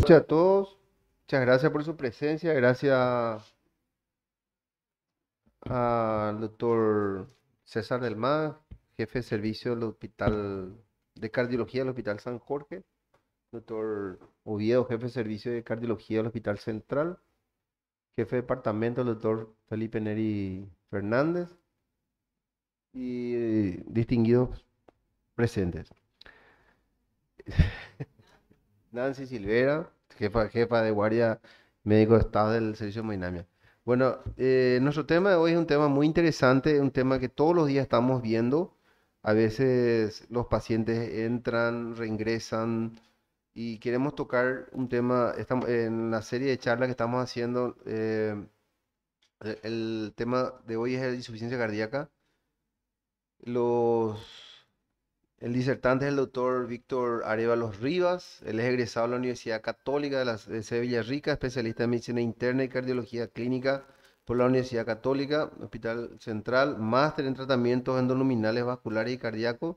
noches a todos. Muchas gracias por su presencia. Gracias al doctor César del Mar, jefe de servicio del Hospital de Cardiología del Hospital San Jorge. Doctor Oviedo, jefe de servicio de Cardiología del Hospital Central. Jefe de departamento, el doctor Felipe Neri Fernández. Y distinguidos presentes. Nancy Silvera, jefa de guardia médico de estado del servicio de hemodinamia. Bueno, nuestro tema de hoy es un tema muy interesante, un tema que todos los días estamos viendo. A veces los pacientes entran, reingresan y queremos tocar un tema, estamos, en la serie de charlas que estamos haciendo, el tema de hoy es la insuficiencia cardíaca. Los El disertante es el doctor Víctor Arévalos Rivas. Él es egresado de la Universidad Católica de Sevilla Rica, especialista en medicina interna y cardiología clínica por la Universidad Católica, Hospital Central, máster en tratamientos endoluminales, vasculares y cardíacos,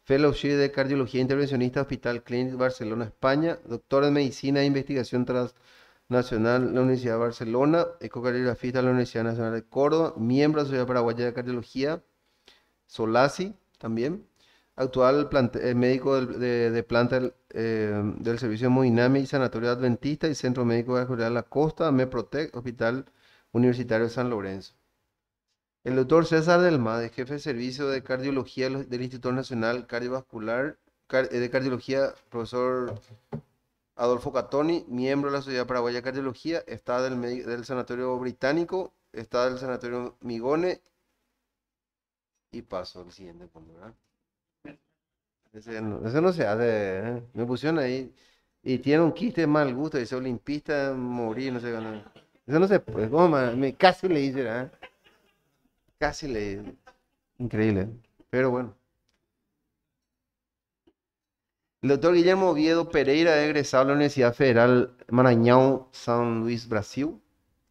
fellowship de cardiología intervencionista, Hospital Clínic Barcelona, España, doctor en medicina e investigación transnacional en la Universidad de Barcelona, ecocardiografista de la Universidad Nacional de Córdoba, miembro de la Sociedad Paraguaya de Cardiología, SOLACI también. Actual médico de planta del Servicio de Hemodinamia y Sanatorio Adventista y Centro Médico de Vascular La Costa, MEPROTEC, Hospital Universitario de San Lorenzo. El doctor César del MAD, jefe de servicio de cardiología del Instituto Nacional Cardiovascular de Cardiología, profesor Adolfo Catoni, miembro de la Sociedad Paraguaya de Cardiología, está del Sanatorio Británico, está del Sanatorio Migone y paso al siguiente punto, ¿verdad? Ese no se hace, ¿eh? Me pusieron ahí. Y tiene un quiste de mal gusto, dice olimpista, morir, no sé. Eso no se puede. Casi le hice, ¿eh? Casi le. Increíble. Pero bueno. El doctor Guillermo Oviedo Pereira es egresado de la Universidad Federal Maranhão, San Luis, Brasil.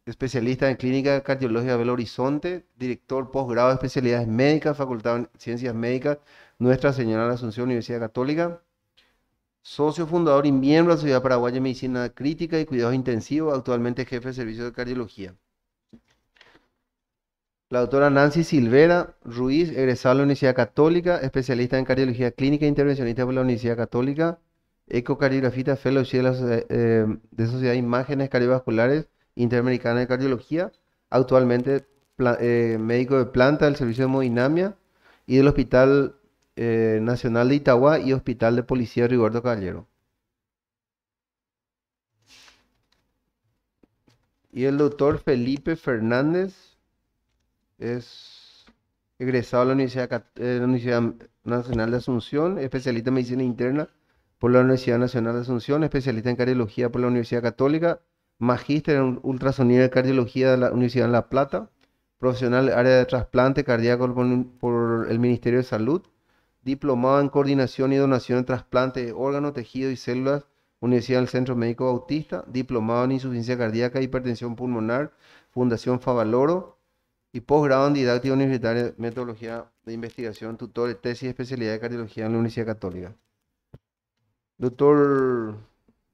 Especialista en clínica cardiológica de Belo Horizonte. Director posgrado de especialidades médicas, Facultad de Ciencias Médicas, Nuestra Señora de la Asunción, Universidad Católica. Socio fundador y miembro de la Sociedad Paraguaya de Medicina Crítica y Cuidados Intensivos, actualmente jefe de servicio de cardiología. La doctora Nancy Silvera Ruiz, egresada de la Universidad Católica, especialista en cardiología clínica e intervencionista por la Universidad Católica, ecocardiografista, fellowship de Sociedad de Imágenes Cardiovasculares Interamericana de Cardiología, actualmente médico de planta del Servicio de Hemodinamia y del Hospital Nacional de Itagua y Hospital de Policía Rigoberto Caballero. Y el doctor Felipe Fernández es egresado de la Universidad Nacional de Asunción, especialista en medicina interna por la Universidad Nacional de Asunción, especialista en cardiología por la Universidad Católica, magíster en ultrasonido de cardiología de la Universidad de La Plata, profesional en área de trasplante cardíaco por el Ministerio de Salud, diplomado en coordinación y donación de trasplante de órganos, tejidos y células, Universidad del Centro Médico Bautista, diplomado en insuficiencia cardíaca e hipertensión pulmonar, Fundación Favaloro, y posgrado en didáctica universitaria, metodología de investigación, tutor de tesis y especialidad de cardiología en la Universidad Católica. Doctor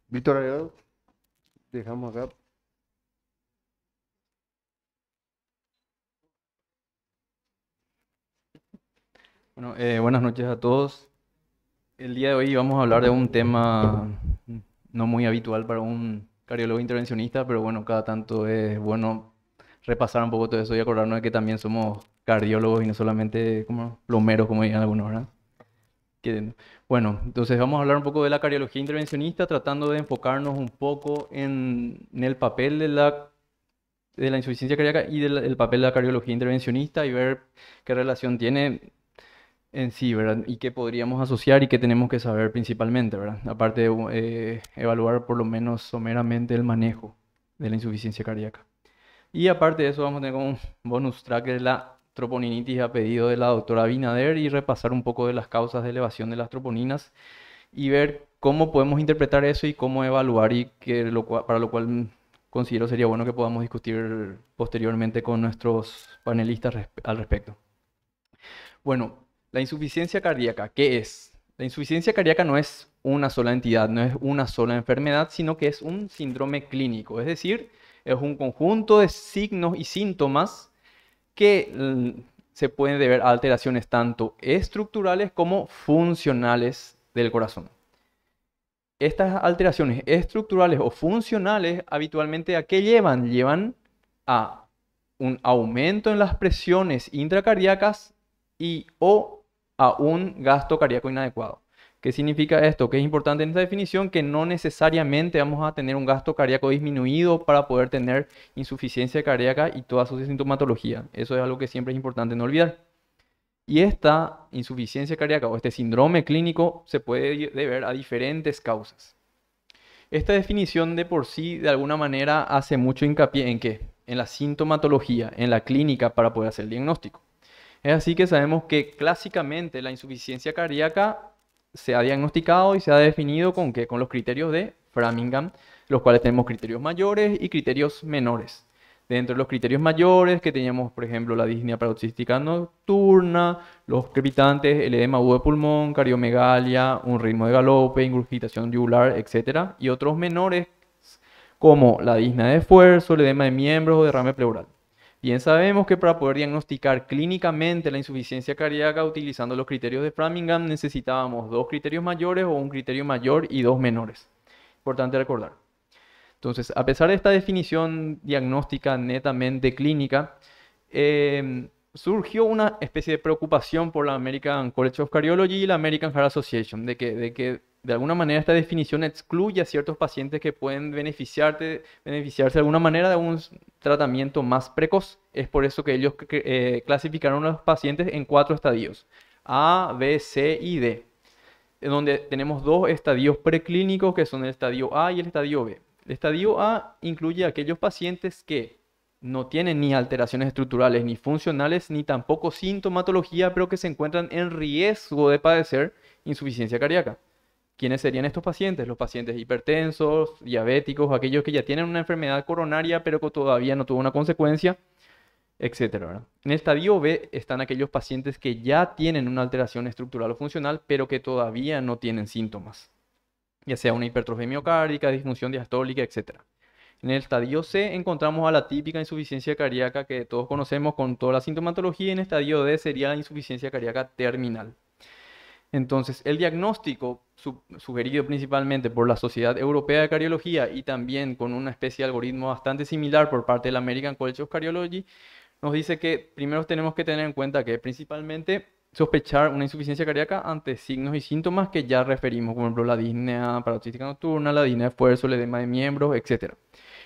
Víctor Aredo, dejamos acá. Bueno, buenas noches a todos. El día de hoy vamos a hablar de un tema no muy habitual para un cardiólogo intervencionista, pero bueno, cada tanto es bueno repasar un poco todo eso y acordarnos de que también somos cardiólogos y no solamente como plomeros, como dirían algunos, ¿verdad? Bueno, entonces vamos a hablar un poco de la cardiología intervencionista, tratando de enfocarnos un poco en el papel de la insuficiencia cardíaca y el papel de la cardiología intervencionista y ver qué relación tiene en sí, ¿verdad? Y qué podríamos asociar y qué tenemos que saber principalmente, ¿verdad? Aparte de evaluar por lo menos someramente el manejo de la insuficiencia cardíaca. Y aparte de eso vamos a tener como un bonus track de la troponinitis a pedido de la doctora Binader y repasar un poco de las causas de elevación de las troponinas y ver cómo podemos interpretar eso y cómo evaluar y para lo cual considero sería bueno que podamos discutir posteriormente con nuestros panelistas al respecto. Bueno, la insuficiencia cardíaca, ¿qué es? La insuficiencia cardíaca no es una sola entidad, no es una sola enfermedad, sino que es un síndrome clínico. Es decir, es un conjunto de signos y síntomas que se pueden deber a alteraciones tanto estructurales como funcionales del corazón. Estas alteraciones estructurales o funcionales habitualmente ¿a qué llevan? Llevan a un aumento en las presiones intracardíacas y o a un gasto cardíaco inadecuado. ¿Qué significa esto? Que es importante en esta definición que no necesariamente vamos a tener un gasto cardíaco disminuido para poder tener insuficiencia cardíaca y toda su sintomatología. Eso es algo que siempre es importante no olvidar. Y esta insuficiencia cardíaca o este síndrome clínico se puede deber a diferentes causas. Esta definición de por sí, de alguna manera, hace mucho hincapié en qué, en la sintomatología, en la clínica para poder hacer el diagnóstico. Es así que sabemos que clásicamente la insuficiencia cardíaca se ha diagnosticado y se ha definido con qué, con los criterios de Framingham, los cuales tenemos criterios mayores y criterios menores. Dentro de los criterios mayores que teníamos, por ejemplo, la disnea paroxística nocturna, los crepitantes, el edema agudo de pulmón, cardiomegalia, un ritmo de galope, ingurgitación yugular, etc. Y otros menores como la disnea de esfuerzo, el edema de miembros o derrame pleural. Bien sabemos que para poder diagnosticar clínicamente la insuficiencia cardíaca utilizando los criterios de Framingham necesitábamos dos criterios mayores o un criterio mayor y dos menores. Importante recordar. Entonces, a pesar de esta definición diagnóstica netamente clínica, surgió una especie de preocupación por la American College of Cardiology y la American Heart Association, de que de alguna manera esta definición excluye a ciertos pacientes que pueden beneficiarse de alguna manera de un tratamiento más precoz. Es por eso que ellos clasificaron a los pacientes en 4 estadios, A, B, C y D, en donde tenemos 2 estadios preclínicos que son el estadio A y el estadio B. El estadio A incluye a aquellos pacientes que no tienen ni alteraciones estructurales ni funcionales, ni tampoco sintomatología, pero que se encuentran en riesgo de padecer insuficiencia cardíaca. ¿Quiénes serían estos pacientes? Los pacientes hipertensos, diabéticos, aquellos que ya tienen una enfermedad coronaria, pero que todavía no tuvo una consecuencia, etcétera, ¿verdad? En el estadio B están aquellos pacientes que ya tienen una alteración estructural o funcional, pero que todavía no tienen síntomas, ya sea una hipertrofia miocárdica, disfunción diastólica, etcétera. En el estadio C encontramos a la típica insuficiencia cardíaca que todos conocemos con toda la sintomatología. Y en el estadio D sería la insuficiencia cardíaca terminal. Entonces, el diagnóstico sugerido principalmente por la Sociedad Europea de Cardiología y también con una especie de algoritmo bastante similar por parte de la American College of Cardiology, nos dice que primero tenemos que tener en cuenta que principalmente sospechar una insuficiencia cardíaca ante signos y síntomas que ya referimos, por ejemplo, la disnea paroxística nocturna, la disnea de esfuerzo, el edema de miembros, etc.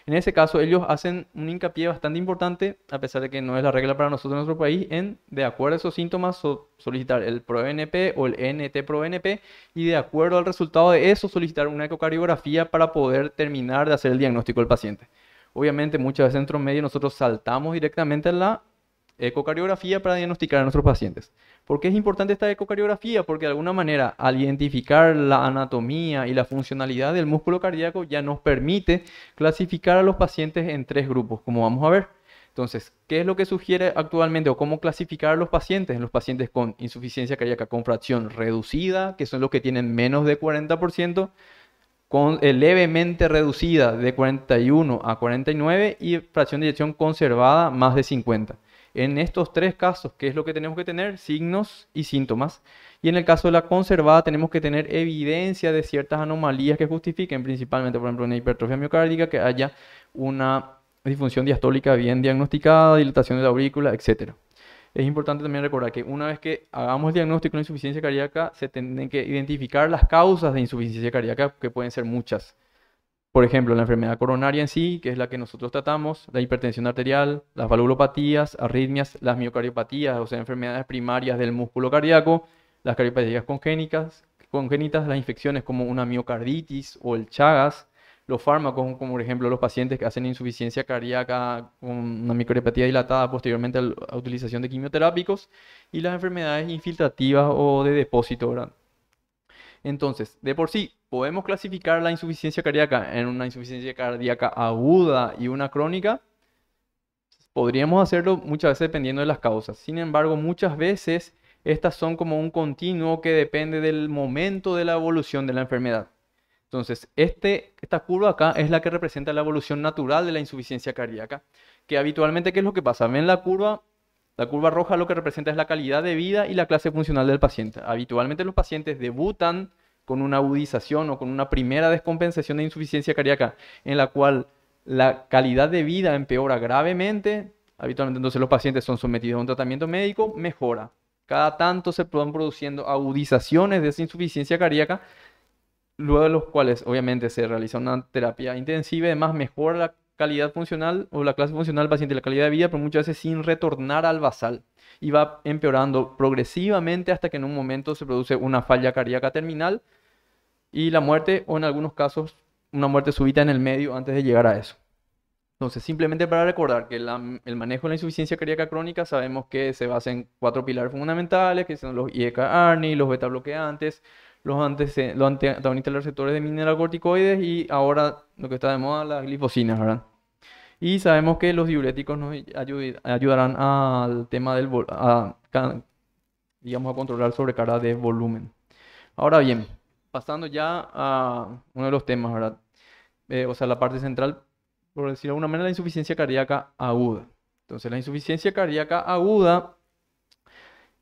En ese caso, ellos hacen un hincapié bastante importante, a pesar de que no es la regla para nosotros en nuestro país, en, de acuerdo a esos síntomas, solicitar el ProNP o el NT-proBNP y de acuerdo al resultado de eso, solicitar una ecocardiografía para poder terminar de hacer el diagnóstico del paciente. Obviamente, muchas veces en nuestro medio nosotros saltamos directamente a la ecocardiografía para diagnosticar a nuestros pacientes. ¿Por qué es importante esta ecocardiografía? Porque de alguna manera, al identificar la anatomía y la funcionalidad del músculo cardíaco, ya nos permite clasificar a los pacientes en 3 grupos, como vamos a ver. Entonces, ¿qué es lo que sugiere actualmente o cómo clasificar a los pacientes? En los pacientes con insuficiencia cardíaca con fracción reducida, que son los que tienen menos de 40%, con levemente reducida de 41 a 49 y fracción de eyección conservada más de 50. En estos 3 casos, ¿qué es lo que tenemos que tener? Signos y síntomas. Y en el caso de la conservada tenemos que tener evidencia de ciertas anomalías que justifiquen, principalmente, por ejemplo, una hipertrofia miocárdica, que haya una disfunción diastólica bien diagnosticada, dilatación de la aurícula, etc. Es importante también recordar que una vez que hagamos el diagnóstico de insuficiencia cardíaca, se tienen que identificar las causas de insuficiencia cardíaca, que pueden ser muchas. Por ejemplo, la enfermedad coronaria en sí, que es la que nosotros tratamos, la hipertensión arterial, las valvulopatías, arritmias, las miocardiopatías, o sea, enfermedades primarias del músculo cardíaco, las cardiopatías congénitas, las infecciones como una miocarditis o el Chagas, los fármacos, como por ejemplo los pacientes que hacen insuficiencia cardíaca con una miocardiopatía dilatada posteriormente a la utilización de quimioterápicos, y las enfermedades infiltrativas o de depósito, ¿verdad? Entonces, de por sí, podemos clasificar la insuficiencia cardíaca en una insuficiencia cardíaca aguda y una crónica. Podríamos hacerlo muchas veces dependiendo de las causas. Sin embargo, muchas veces Estas son como un continuo que depende del momento de la evolución de la enfermedad. Entonces, esta curva acá es la que representa la evolución natural de la insuficiencia cardíaca, que habitualmente, ¿qué es lo que pasa? Ven la curva. La curva roja lo que representa es la calidad de vida y la clase funcional del paciente. Habitualmente los pacientes debutan con una agudización o con una primera descompensación de insuficiencia cardíaca en la cual la calidad de vida empeora gravemente. Habitualmente entonces los pacientes son sometidos a un tratamiento médico, mejora. Cada tanto se van produciendo agudizaciones de esa insuficiencia cardíaca, luego de los cuales obviamente se realiza una terapia intensiva y además mejora la calidad funcional o la clase funcional del paciente, la calidad de vida, pero muchas veces sin retornar al basal. Y va empeorando progresivamente hasta que en un momento se produce una falla cardíaca terminal y la muerte, o en algunos casos, una muerte súbita en el medio antes de llegar a eso. Entonces, simplemente para recordar que el manejo de la insuficiencia cardíaca crónica sabemos que se basa en cuatro pilares fundamentales, que son los IECA-ARNI, los beta bloqueantes, los antagonistas de los receptores de mineralocorticoides y ahora lo que está de moda, las glifosinas, ¿verdad? Y sabemos que los diuréticos nos ayudarán al tema digamos, a controlar sobrecarga de volumen. Ahora bien, pasando ya a uno de los temas, ¿verdad? O sea, la parte central, por decirlo de alguna manera, la insuficiencia cardíaca aguda. Entonces, la insuficiencia cardíaca aguda,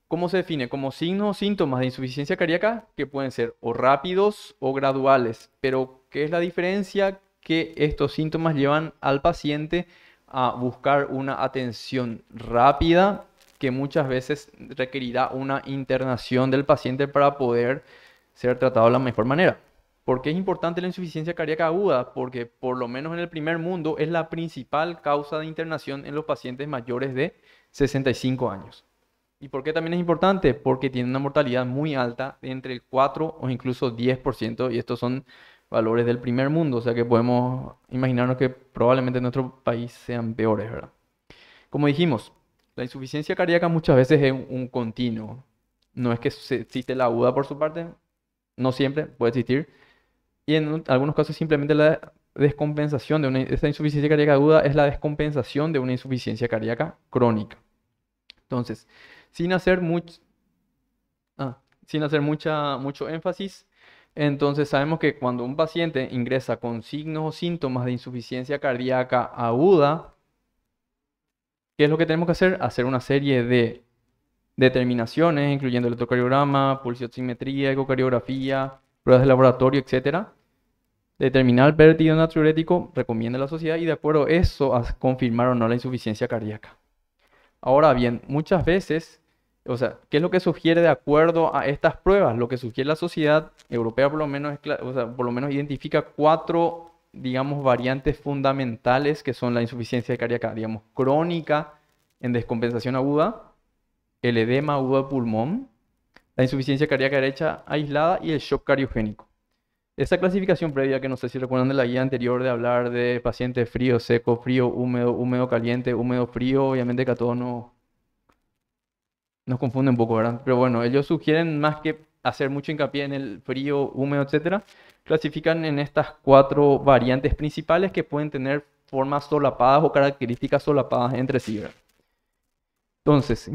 ¿cómo se define? Como signos o síntomas de insuficiencia cardíaca que pueden ser o rápidos o graduales. Pero, ¿qué es la diferencia? Que estos síntomas llevan al paciente a buscar una atención rápida que muchas veces requerirá una internación del paciente para poder ser tratado de la mejor manera. ¿Por qué es importante la insuficiencia cardíaca aguda? Porque por lo menos en el primer mundo es la principal causa de internación en los pacientes mayores de 65 años. ¿Y por qué también es importante? Porque tiene una mortalidad muy alta, de entre el 4 o incluso 10%, y estos son valores del primer mundo, o sea que podemos imaginarnos que probablemente en nuestro país sean peores, ¿verdad? Como dijimos, la insuficiencia cardíaca muchas veces es un continuo. No es que existe la aguda por su parte, no siempre puede existir, y en algunos casos simplemente la descompensación de esta insuficiencia cardíaca aguda es la descompensación de una insuficiencia cardíaca crónica. Entonces, sin hacer mucho, sin hacer mucho énfasis, entonces sabemos que cuando un paciente ingresa con signos o síntomas de insuficiencia cardíaca aguda, ¿qué es lo que tenemos que hacer? Hacer una serie de determinaciones, incluyendo electrocardiograma, pulsioximetría, ecocardiografía, pruebas de laboratorio, etcétera. Determinar el vertido natriurético, recomienda la sociedad y de acuerdo a eso a confirmar o no la insuficiencia cardíaca. Ahora bien, muchas veces, o sea, ¿qué es lo que sugiere de acuerdo a estas pruebas? Lo que sugiere la sociedad europea por lo menos, o sea, por lo menos identifica cuatro, digamos, variantes fundamentales que son la insuficiencia cardíaca, digamos, crónica en descompensación aguda, el edema agudo de pulmón, la insuficiencia cardíaca derecha aislada y el shock cardiogénico. Esta clasificación previa, que no sé si recuerdan de la guía anterior de hablar de paciente frío, seco, frío, húmedo, húmedo, caliente, húmedo, frío, obviamente que a todos nos confunde un poco, ¿verdad? Pero bueno, ellos sugieren más que hacer mucho hincapié en el frío, húmedo, etcétera, clasifican en estas cuatro variantes principales que pueden tener formas solapadas o características solapadas entre sí, ¿verdad? Entonces,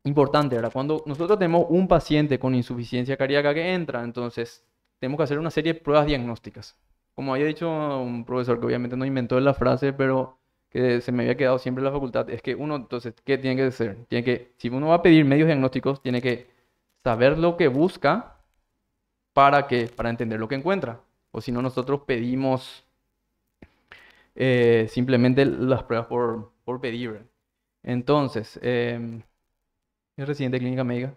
importante, ¿verdad? Cuando nosotros tenemos un paciente con insuficiencia cardíaca que entra, entonces tenemos que hacer una serie de pruebas diagnósticas. Como había dicho un profesor que obviamente no inventó la frase, pero que se me había quedado siempre en la facultad, es que uno, entonces, ¿qué tiene que hacer? Tiene que, si uno va a pedir medios diagnósticos, tiene que saber lo que busca para que, para entender lo que encuentra. O si no, nosotros pedimos simplemente las pruebas por pedir, ¿verdad? Entonces, es residente de clínica médica.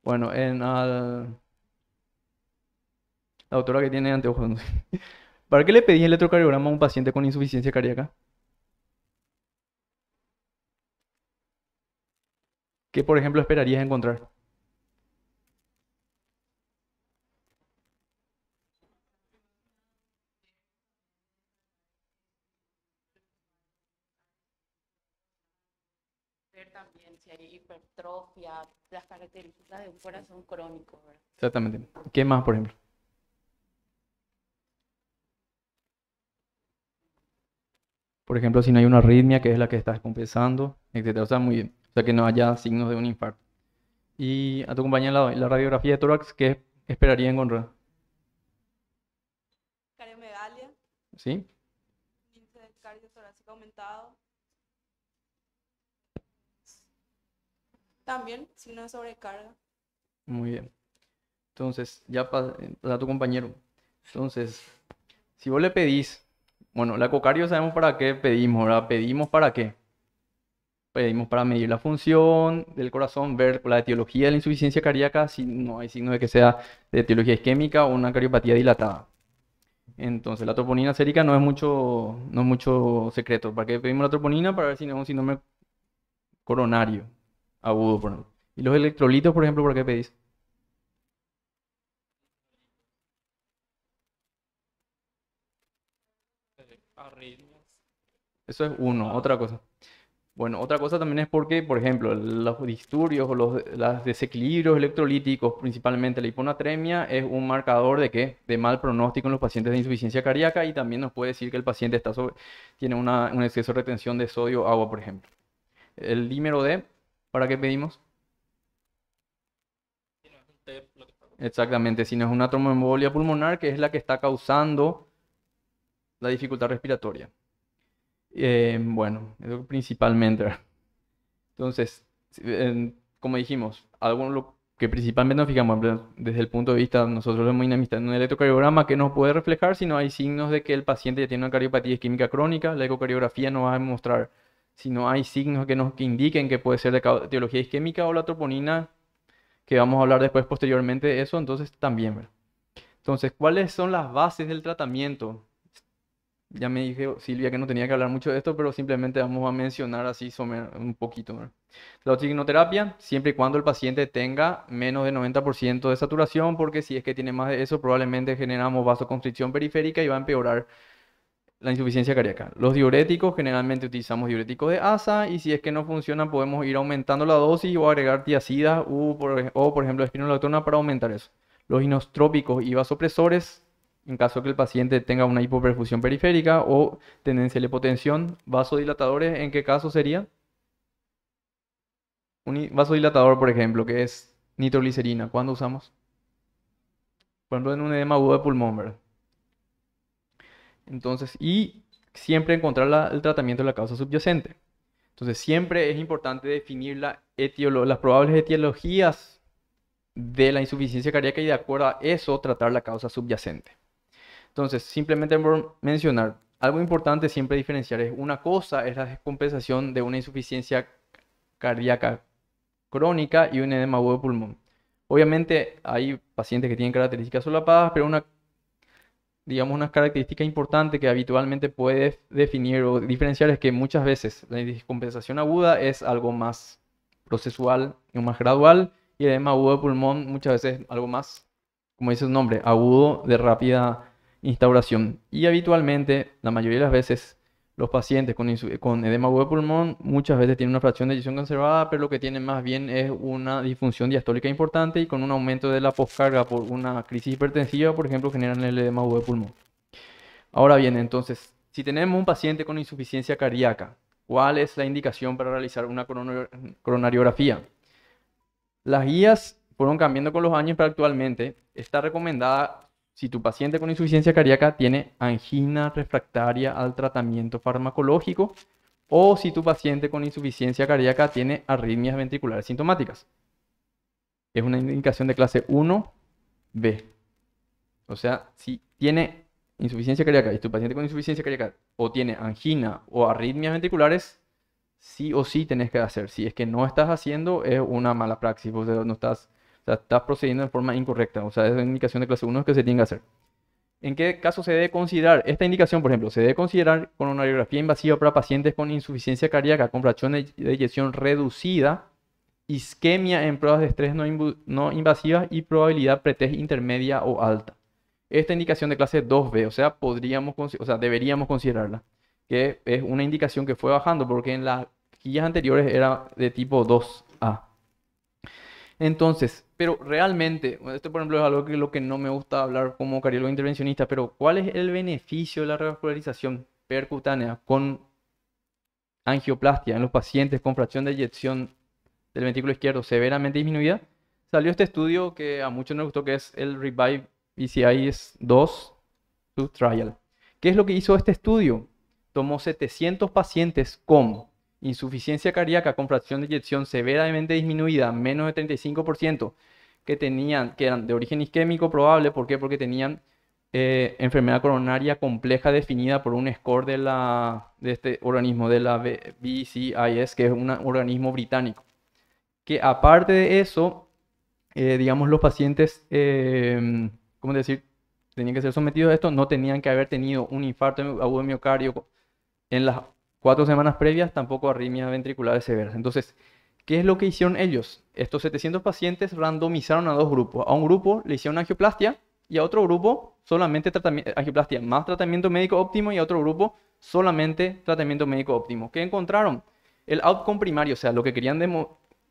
Bueno, la doctora que tiene anteojos, no sé. ¿Para qué le pedí el electrocardiograma a un paciente con insuficiencia cardíaca? ¿Qué, por ejemplo, esperarías encontrar? Ver también si hay hipertrofia, las características de un corazón crónico, ¿verdad? Exactamente. ¿Qué más, por ejemplo? Por ejemplo, si no hay una arritmia, que es la que está descompensando, etcétera. O sea, muy bien. o sea, que no haya signos de un infarto. Y a tu compañera la radiografía de tórax, ¿qué esperaría encontrar? Cardiomegalia, ¿Sí? índice de cardiotorácico aumentado. También signo de sobrecarga. Muy bien. Entonces, ya para tu compañero. Entonces, si vos le pedís, bueno, la ecocardio sabemos para qué pedimos, ¿verdad? Pedimos para qué. Pedimos para medir la función del corazón, ver la etiología de la insuficiencia cardíaca, si no hay signo de que sea de etiología isquémica o una cardiopatía dilatada. Entonces, la troponina sérica no es mucho secreto. ¿Para qué pedimos la troponina? Para ver si no es un síndrome coronario agudo, por ejemplo. ¿Y los electrolitos, por ejemplo, para qué pedís? Eso es uno, otra cosa. Bueno, otra cosa también es porque, por ejemplo, los disturbios o los desequilibrios electrolíticos, principalmente la hiponatremia, es un marcador de qué? De mal pronóstico en los pacientes de insuficiencia cardíaca y también nos puede decir que el paciente tiene un exceso de retención de sodio, agua, por ejemplo. El dímero D, ¿para qué pedimos? Exactamente, si no es una tromboembolia pulmonar, que es la que está causando la dificultad respiratoria. Bueno, eso principalmente, ¿verdad? Entonces, como dijimos, algo en lo que principalmente nos fijamos desde el punto de vista nosotros los hemodinamistas en un electrocardiograma que nos puede reflejar si no hay signos de que el paciente ya tiene una cardiopatía isquémica crónica. La ecocardiografía nos va a mostrar si no hay signos que indiquen que puede ser de etiología isquémica o la troponina, que vamos a hablar después posteriormente de eso, entonces también, ¿verdad? Entonces, ¿cuáles son las bases del tratamiento? Ya me dije Silvia que no tenía que hablar mucho de esto, pero simplemente vamos a mencionar así un poquito, ¿verdad? La oxigenoterapia, siempre y cuando el paciente tenga menos de 90% de saturación, porque si es que tiene más de eso, probablemente generamos vasoconstricción periférica y va a empeorar la insuficiencia cardíaca. Los diuréticos, generalmente utilizamos diuréticos de ASA y si es que no funcionan, podemos ir aumentando la dosis o agregar tiazidas o por ejemplo, espironolactona para aumentar eso. Los inostrópicos y vasopresores, en caso que el paciente tenga una hipoperfusión periférica o tendencia a la hipotensión. Vasodilatadores, ¿en qué caso sería? Un vasodilatador, por ejemplo, que es nitroglicerina. ¿Cuándo usamos? Por ejemplo, en un edema agudo de pulmón, ¿verdad? Entonces, y siempre encontrar el tratamiento de la causa subyacente. Entonces, siempre es importante definir las probables etiologías de la insuficiencia cardíaca y de acuerdo a eso tratar la causa subyacente. Entonces, simplemente por mencionar, algo importante siempre diferenciar es una cosa es la descompensación de una insuficiencia cardíaca crónica y un edema agudo de pulmón. Obviamente hay pacientes que tienen características solapadas, pero digamos, una característica importante que habitualmente puede definir o diferenciar es que muchas veces la descompensación aguda es algo más procesual y más gradual y el edema agudo de pulmón muchas veces algo más, como dice su nombre, agudo de rápida instauración. Y habitualmente, la mayoría de las veces, los pacientes con edema agudo de pulmón muchas veces tienen una fracción de eyección conservada, pero lo que tienen más bien es una disfunción diastólica importante y con un aumento de la poscarga por una crisis hipertensiva, por ejemplo, generan el edema agudo de pulmón. Ahora bien, entonces, si tenemos un paciente con insuficiencia cardíaca, ¿cuál es la indicación para realizar una coronariografía? Las guías fueron cambiando con los años, pero actualmente está recomendada si tu paciente con insuficiencia cardíaca tiene angina refractaria al tratamiento farmacológico o si tu paciente con insuficiencia cardíaca tiene arritmias ventriculares sintomáticas. Es una indicación de clase 1B. O sea, si tiene insuficiencia cardíaca y tu paciente con insuficiencia cardíaca o tiene angina o arritmias ventriculares, sí o sí tenés que hacer. Si es que no estás haciendo, es una mala praxis. O sea, no estás, o sea, estás procediendo de forma incorrecta. O sea, es una indicación de clase 1 que se tiene que hacer. ¿En qué caso se debe considerar? Esta indicación, por ejemplo, se debe considerar con una radiografía invasiva para pacientes con insuficiencia cardíaca, con fracción de eyección reducida, isquemia en pruebas de estrés no invasivas y probabilidad pretest intermedia o alta. Esta indicación de clase 2B, o sea, deberíamos considerarla, que es una indicación que fue bajando porque en las guías anteriores era de tipo 2A. Entonces, pero realmente, bueno, esto por ejemplo es algo que lo que no me gusta hablar como cardiólogo intervencionista, pero ¿cuál es el beneficio de la revascularización percutánea con angioplastia en los pacientes con fracción de eyección del ventrículo izquierdo severamente disminuida, salió este estudio que a muchos nos gustó, que es el Revive BCIS 2 Trial. ¿Qué es lo que hizo este estudio? Tomó 700 pacientes con insuficiencia cardíaca con fracción de eyección severamente disminuida, menos de 35%, que eran de origen isquémico probable. ¿Por qué? Porque tenían enfermedad coronaria compleja definida por un score de este organismo, de la BCIS, que es un organismo británico. Que aparte de eso, digamos, los pacientes, ¿cómo decir? Tenían que ser sometidos a esto, no tenían que haber tenido un infarto agudo de miocardio en las 4 semanas previas, tampoco arritmias ventriculares severas. Entonces, ¿qué es lo que hicieron ellos? Estos 700 pacientes randomizaron a dos grupos. A un grupo le hicieron angioplastia y a otro grupo solamente angioplastia más tratamiento médico óptimo, y a otro grupo solamente tratamiento médico óptimo. ¿Qué encontraron? El outcome primario, o sea, lo que querían,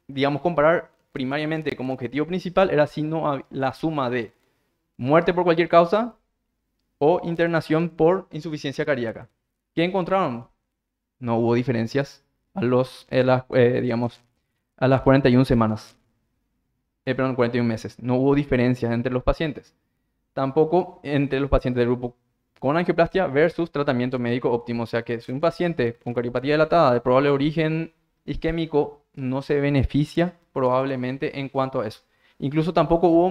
digamos, comparar primariamente como objetivo principal era la suma de muerte por cualquier causa o internación por insuficiencia cardíaca. ¿Qué encontraron? No hubo diferencias digamos, a las 41 semanas. Perdón, 41 meses. No hubo diferencias entre los pacientes. Tampoco entre los pacientes del grupo con angioplastia versus tratamiento médico óptimo. O sea que si un paciente con cardiopatía dilatada de probable origen isquémico no se beneficia probablemente en cuanto a eso. Incluso tampoco hubo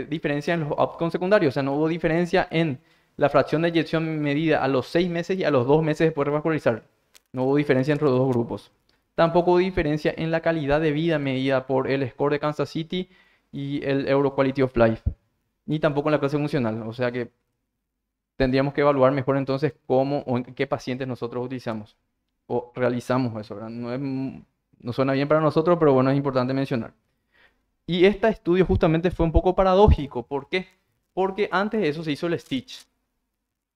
diferencia en los outcomes secundarios. O sea, no hubo diferencia en la fracción de eyección medida a los 6 meses y a los 2 meses después de revascularizar. No hubo diferencia entre los dos grupos. Tampoco hubo diferencia en la calidad de vida medida por el score de Kansas City y el Euro Quality of Life. Ni tampoco en la clase funcional. O sea que tendríamos que evaluar mejor entonces cómo o en qué pacientes nosotros utilizamos o realizamos eso, ¿verdad? No suena bien para nosotros, pero bueno, es importante mencionar. Y este estudio justamente fue un poco paradójico. ¿Por qué? Porque antes de eso se hizo el STITCH.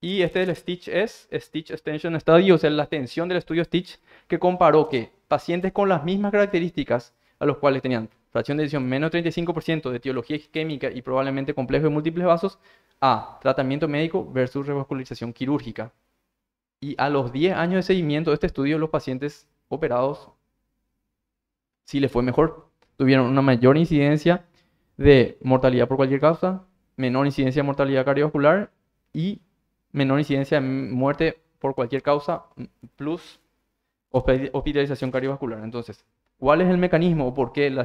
Y del STITCH es Stitch Extension Study, o sea, la extensión del estudio STITCH, que comparó que pacientes con las mismas características, a los cuales tenían fracción de eyección menos de 35% de etiología isquémica y probablemente complejo de múltiples vasos, a tratamiento médico versus revascularización quirúrgica. Y a los 10 años de seguimiento de este estudio, los pacientes operados, sí les fue mejor. Tuvieron una mayor incidencia de mortalidad por cualquier causa, menor incidencia de mortalidad cardiovascular y menor incidencia de muerte por cualquier causa, plus hospitalización cardiovascular. Entonces, ¿cuál es el mecanismo o por qué con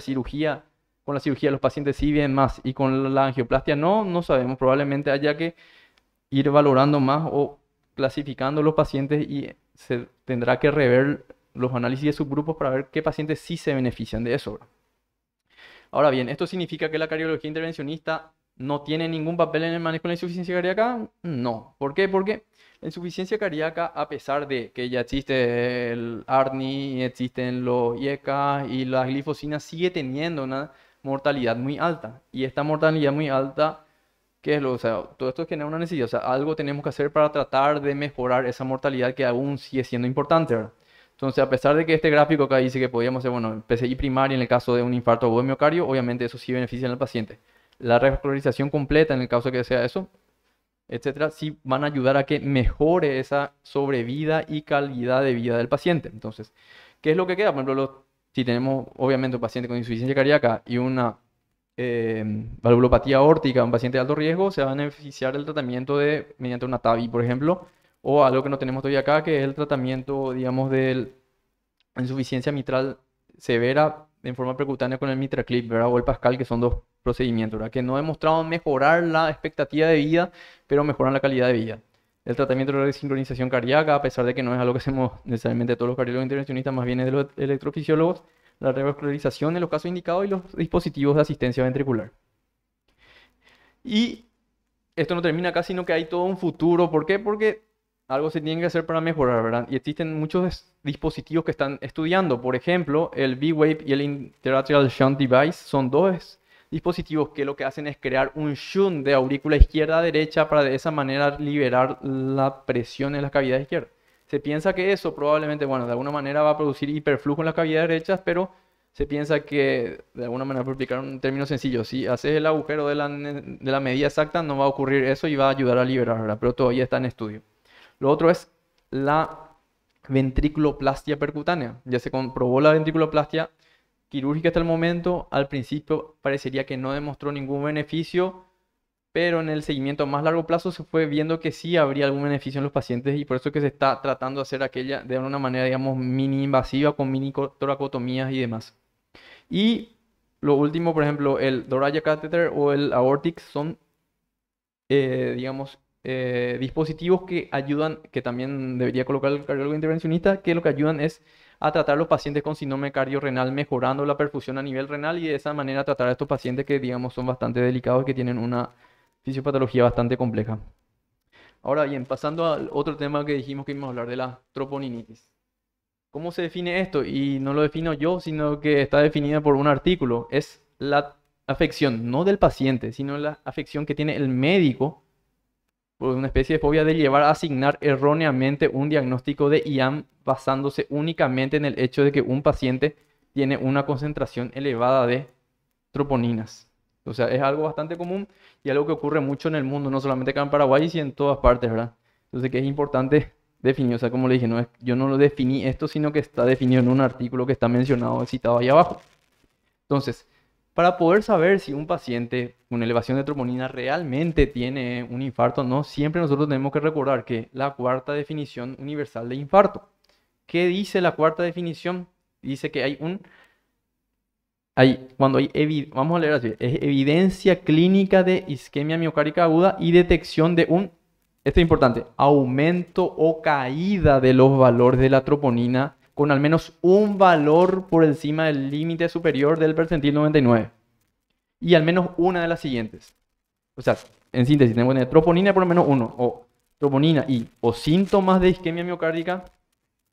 la cirugía los pacientes sí viven más y con la angioplastia no? No sabemos. Probablemente haya que ir valorando más o clasificando los pacientes, y se tendrá que rever los análisis de subgrupos para ver qué pacientes sí se benefician de eso, ¿verdad? Ahora bien, ¿esto significa que la cardiología intervencionista no tiene ningún papel en el manejo de la insuficiencia cardíaca? No. ¿Por qué? Porque la insuficiencia cardíaca, a pesar de que ya existe el ARNI, existen los IECA y las glifosinas, sigue teniendo una mortalidad muy alta. Y esta mortalidad muy alta, ¿qué es o sea, todo esto genera una necesidad. O sea, algo tenemos que hacer para tratar de mejorar esa mortalidad que aún sigue siendo importante, ¿verdad? Entonces, a pesar de que este gráfico acá dice que podíamos hacer, bueno, PCI primaria en el caso de un infarto agudo de miocardio, obviamente eso sí beneficia al paciente. La revascularización completa en el caso de que sea eso, etcétera, sí van a ayudar a que mejore esa sobrevida y calidad de vida del paciente. Entonces, ¿qué es lo que queda? Por ejemplo, si tenemos obviamente un paciente con insuficiencia cardíaca y una valvulopatía aórtica, un paciente de alto riesgo, se va a beneficiar del tratamiento mediante una TAVI, por ejemplo, o algo que no tenemos todavía acá, que es el tratamiento, digamos, de insuficiencia mitral severa en forma percutánea con el MitraClip, ¿verdad? O el Pascal, que son dos procedimientos, ¿verdad? Que no demostraron mejorar la expectativa de vida, pero mejoran la calidad de vida. El tratamiento de resincronización cardíaca, a pesar de que no es algo que hacemos necesariamente todos los cardiólogos intervencionistas, más bien es de los electrofisiólogos, la revascularización en los casos indicados y los dispositivos de asistencia ventricular. Y esto no termina acá, sino que hay todo un futuro. ¿Por qué? Porque algo se tiene que hacer para mejorar, ¿verdad? Y existen muchos dispositivos que están estudiando. Por ejemplo, el V-Wave y el Interatrial Shunt Device son dos dispositivos que lo que hacen es crear un shunt de aurícula izquierda a derecha para de esa manera liberar la presión en las cavidades izquierdas. Se piensa que eso probablemente, bueno, de alguna manera va a producir hiperflujo en las cavidades derechas, pero se piensa que, de alguna manera, por explicar un término sencillo, si haces el agujero de la medida exacta, no va a ocurrir eso y va a ayudar a liberar, ¿verdad? Pero todavía está en estudio. Lo otro es la ventriculoplastia percutánea. Ya se comprobó la ventriculoplastia quirúrgica hasta el momento, al principio parecería que no demostró ningún beneficio, pero en el seguimiento a más largo plazo se fue viendo que sí habría algún beneficio en los pacientes y por eso que se está tratando de hacer aquella de una manera, digamos, mini invasiva con mini toracotomías y demás. Y lo último, por ejemplo, el Doraya Catheter o el Aortic son, digamos, dispositivos que ayudan, que también debería colocar el cardiólogo intervencionista, que lo que ayudan es a tratar a los pacientes con síndrome cardiorrenal, mejorando la perfusión a nivel renal y de esa manera tratar a estos pacientes que, digamos, son bastante delicados y que tienen una fisiopatología bastante compleja. Ahora bien, pasando al otro tema que dijimos que íbamos a hablar de la troponinitis. ¿Cómo se define esto? Y no lo defino yo, sino que está definida por un artículo. Es la afección, no del paciente, sino la afección que tiene el médico por una especie de fobia de llevar a asignar erróneamente un diagnóstico de IAM basándose únicamente en el hecho de que un paciente tiene una concentración elevada de troponinas. O sea, es algo bastante común y algo que ocurre mucho en el mundo, no solamente acá en Paraguay, sino en todas partes, ¿verdad? Entonces, que es importante definir, o sea, como le dije, no es, yo no lo definí esto, sino que está definido en un artículo que está mencionado, citado ahí abajo. Entonces, para poder saber si un paciente con elevación de troponina realmente tiene un infarto o no, siempre nosotros tenemos que recordar que la cuarta definición universal de infarto. ¿Qué dice la cuarta definición? Dice que cuando vamos a leer así, es evidencia clínica de isquemia miocárdica aguda y detección de esto es importante, aumento o caída de los valores de la troponina con al menos un valor por encima del límite superior del percentil 99. Y al menos una de las siguientes. O sea, en síntesis, tenemos que tener troponina por lo menos uno, o troponina o síntomas de isquemia miocárdica,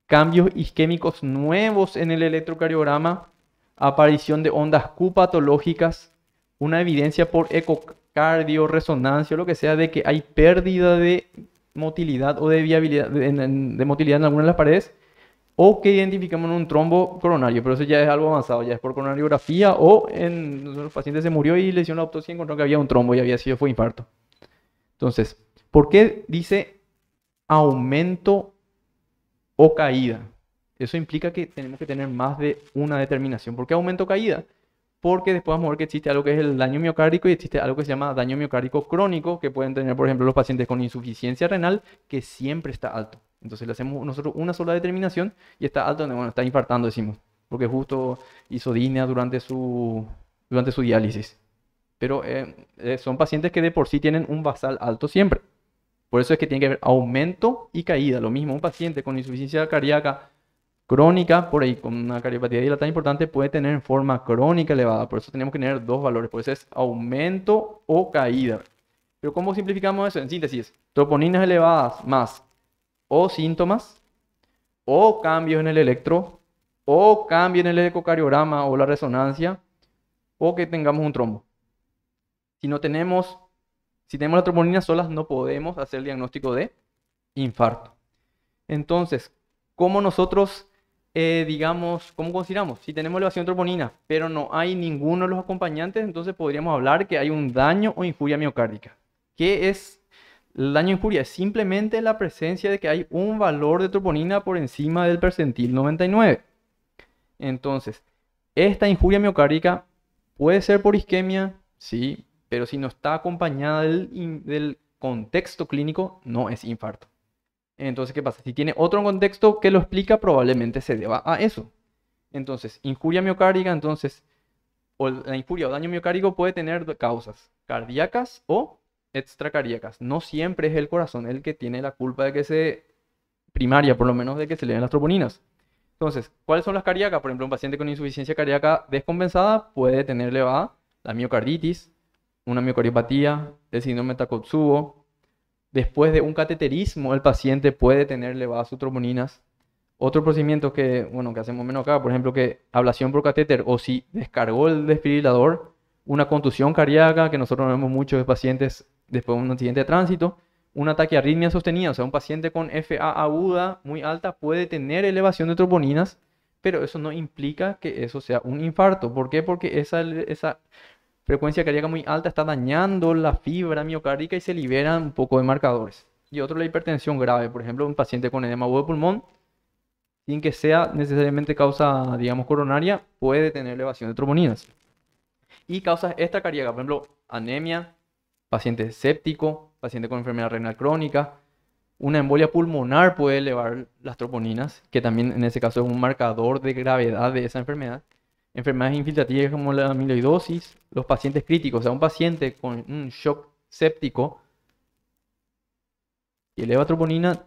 cambios isquémicos nuevos en el electrocardiograma, aparición de ondas Q patológicas, una evidencia por ecocardio, resonancia o lo que sea de que hay pérdida de motilidad o de viabilidad de motilidad en alguna de las paredes, o que identificamos un trombo coronario, pero eso ya es algo avanzado, ya es por coronariografía o el paciente se murió y le hicieron la autopsia y encontró que había un trombo y fue infarto. Entonces, ¿por qué dice aumento o caída? Eso implica que tenemos que tener más de una determinación. ¿Por qué aumento o caída? Porque después vamos a ver que existe algo que es el daño miocárdico y existe algo que se llama daño miocárdico crónico, que pueden tener, por ejemplo, los pacientes con insuficiencia renal, que siempre está alto. Entonces le hacemos nosotros una sola determinación y está alto, bueno, está infartando, decimos, porque justo hizo disnea durante su diálisis. Pero son pacientes que de por sí tienen un basal alto siempre. Por eso es que tiene que haber aumento y caída. Lo mismo, un paciente con insuficiencia cardíaca crónica, por ahí con una cardiopatía dilatada importante, puede tener en forma crónica elevada. Por eso tenemos que tener dos valores. Por eso es aumento o caída. Pero ¿cómo simplificamos eso? En síntesis, troponinas elevadas más o síntomas, o cambios en el electro, o cambio en el ecocardiograma o la resonancia, o que tengamos un trombo. Si tenemos las troponinas solas, no podemos hacer el diagnóstico de infarto. Entonces, ¿cómo nosotros, cómo consideramos? Si tenemos elevación de troponina, pero no hay ninguno de los acompañantes, entonces podríamos hablar que hay un daño o injuria miocárdica. ¿Qué es el daño o injuria? Es simplemente la presencia de que hay un valor de troponina por encima del percentil 99. Entonces, esta injuria miocárdica puede ser por isquemia, sí, pero si no está acompañada del contexto clínico, no es infarto. Entonces, ¿qué pasa? Si tiene otro contexto que lo explica, probablemente se deba a eso. Entonces, injuria miocárdica, o la injuria o daño miocárdico puede tener causas cardíacas o extracardíacas. No siempre es el corazón el que tiene la culpa de que primaria, por lo menos, de que se le den las troponinas. Entonces, ¿cuáles son las cardíacas? Por ejemplo, un paciente con insuficiencia cardíaca descompensada puede tener elevada la miocarditis, una miocardiopatía, el síndrome de Takotsubo. Después de un cateterismo, el paciente puede tener elevadas sus troponinas. Otro procedimiento que hacemos menos acá, por ejemplo, que ablación por catéter, o si descargó el desfibrilador, una contusión cardíaca, que nosotros vemos muchos de pacientes después de un accidente de tránsito, una taquiarritmia sostenida, o sea, un paciente con FA aguda muy alta puede tener elevación de troponinas, pero eso no implica que eso sea un infarto. ¿Por qué? Porque esa frecuencia cardíaca muy alta está dañando la fibra miocárdica y se liberan un poco de marcadores. Y otro, la hipertensión grave, por ejemplo, un paciente con edema agudo de pulmón, sin que sea necesariamente causa, digamos, coronaria, puede tener elevación de troponinas. Y causas extracardíacas, por ejemplo, anemia, paciente séptico, paciente con enfermedad renal crónica. Una embolia pulmonar puede elevar las troponinas, que también en ese caso es un marcador de gravedad de esa enfermedad. Enfermedades infiltrativas como la amiloidosis, los pacientes críticos, o sea, un paciente con un shock séptico y eleva troponina,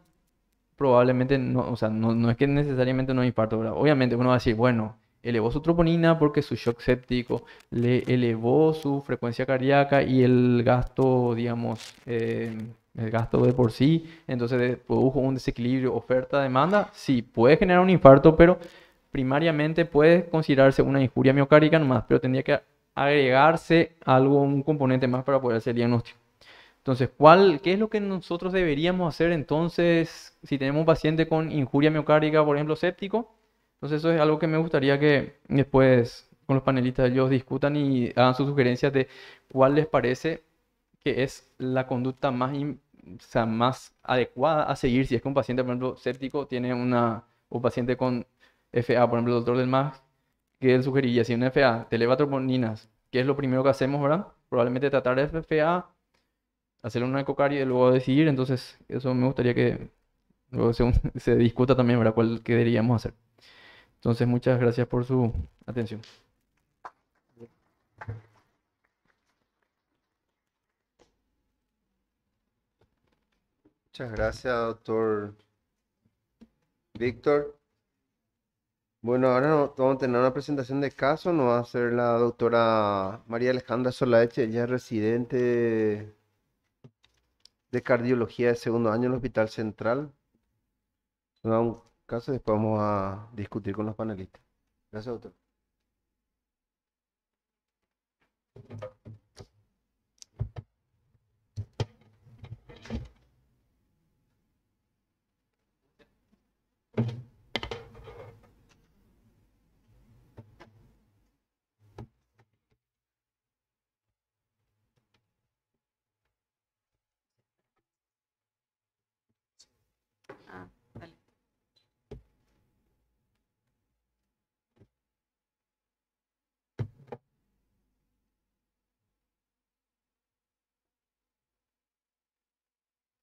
probablemente no, o sea, no es que necesariamente no hay infarto, ¿verdad? Obviamente uno va a decir, bueno, elevó su troponina porque su shock séptico le elevó su frecuencia cardíaca y el gasto, digamos, el gasto de por sí, entonces produjo un desequilibrio oferta-demanda. Sí, puede generar un infarto, pero primariamente puede considerarse una injuria miocárdica nomás, pero tendría que agregarse algo, un componente más para poder hacer el diagnóstico. Entonces, ¿qué es lo que nosotros deberíamos hacer entonces si tenemos un paciente con injuria miocárdica, por ejemplo, séptico? Entonces, eso es algo que me gustaría que después con los panelistas ellos discutan y hagan sus sugerencias de cuál les parece que es la conducta o sea, más adecuada a seguir si es que un paciente, por ejemplo, séptico tiene un paciente con FA, por ejemplo, el doctor del MAX, que él sugeriría, si una FA te eleva troponinas, ¿qué es lo primero que hacemos, verdad? Probablemente tratar de FA, hacerle una ecocardio y luego decidir. Entonces, eso me gustaría que luego se discuta también, ¿verdad? ¿Cuál que deberíamos hacer? Entonces, muchas gracias por su atención. Muchas gracias, doctor Víctor. Bueno, ahora vamos a tener una presentación de caso, nos va a hacer la doctora María Alejandra Solaeche, ella es residente de cardiología de segundo año en el Hospital Central. Nos da un caso y después vamos a discutir con los panelistas. Gracias, doctor. Ah, dale.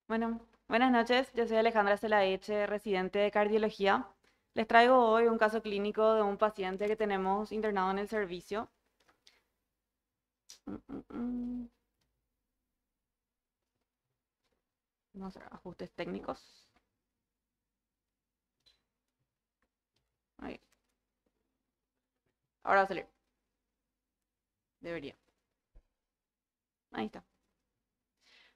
Bueno, buenas noches. Yo soy Alejandra Selaeche, residente de cardiología. Les traigo hoy un caso clínico de un paciente que tenemos internado en el servicio. Mm, mm, mm. Vamos a hacer ajustes técnicos. Ahí. Ahora va a salir. Debería. Ahí está.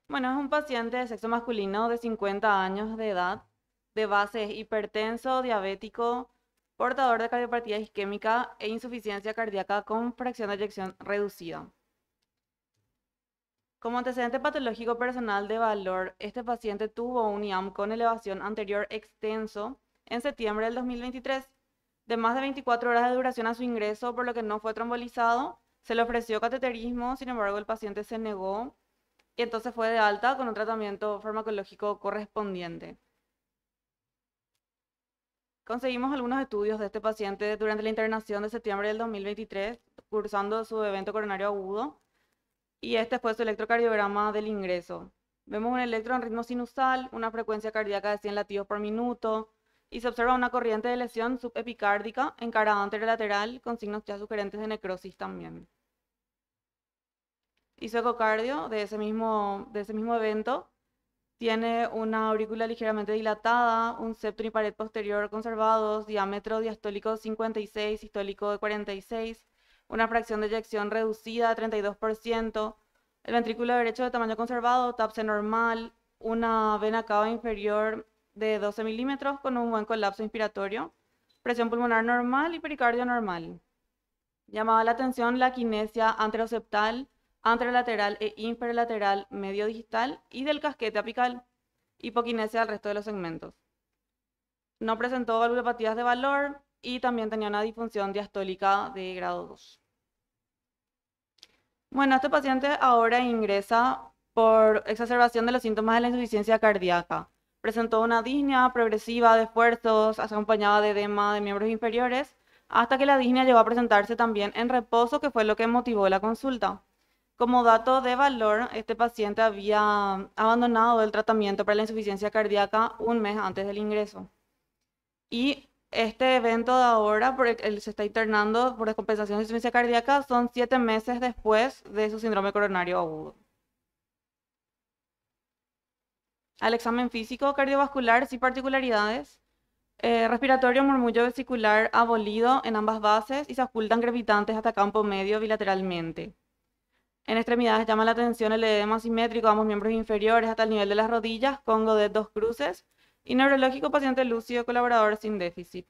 Bueno, es un paciente de sexo masculino de 50 años de edad, de base es hipertenso, diabético, portador de cardiopatía isquémica e insuficiencia cardíaca con fracción de eyección reducida. Como antecedente patológico personal de valor, este paciente tuvo un IAM con elevación anterior extenso en septiembre del 2023, de más de 24 horas de duración a su ingreso, por lo que no fue trombolizado. Se le ofreció cateterismo, sin embargo el paciente se negó y entonces fue de alta con un tratamiento farmacológico correspondiente. Conseguimos algunos estudios de este paciente durante la internación de septiembre del 2023, cursando su evento coronario agudo, y este fue su electrocardiograma del ingreso. Vemos un electro en ritmo sinusal, una frecuencia cardíaca de 100 latidos por minuto, y se observa una corriente de lesión subepicárdica en cara anterolateral con signos ya sugerentes de necrosis también. Hizo ecocardio de ese mismo evento. Tiene una aurícula ligeramente dilatada, un septum y pared posterior conservados, diámetro diastólico 56, sistólico de 46, una fracción de eyección reducida a 32%, el ventrículo derecho de tamaño conservado, TAPSE normal, una vena cava inferior de 12 milímetros con un buen colapso inspiratorio, presión pulmonar normal y pericardio normal. Llamaba la atención la quinesia anteroseptal, anterolateral e infralateral medio distal y del casquete apical, hipoquinesia del resto de los segmentos. No presentó valvulopatías de valor y también tenía una disfunción diastólica de grado 2. Bueno, este paciente ahora ingresa por exacerbación de los síntomas de la insuficiencia cardíaca. Presentó una disnea progresiva de esfuerzos, acompañada de edema de miembros inferiores, hasta que la disnea llegó a presentarse también en reposo, que fue lo que motivó la consulta. Como dato de valor, este paciente había abandonado el tratamiento para la insuficiencia cardíaca un mes antes del ingreso. Y este evento de ahora, por el que él se está internando por descompensación de insuficiencia cardíaca, son 7 meses después de su síndrome coronario agudo. Al examen físico cardiovascular, sin particularidades. Respiratorio, murmullo vesicular abolido en ambas bases y se ocultan crepitantes hasta campo medio bilateralmente. En extremidades llama la atención el edema simétrico a ambos miembros inferiores hasta el nivel de las rodillas, con Godet 2 cruces, y neurológico paciente lúcido, colaborador sin déficit.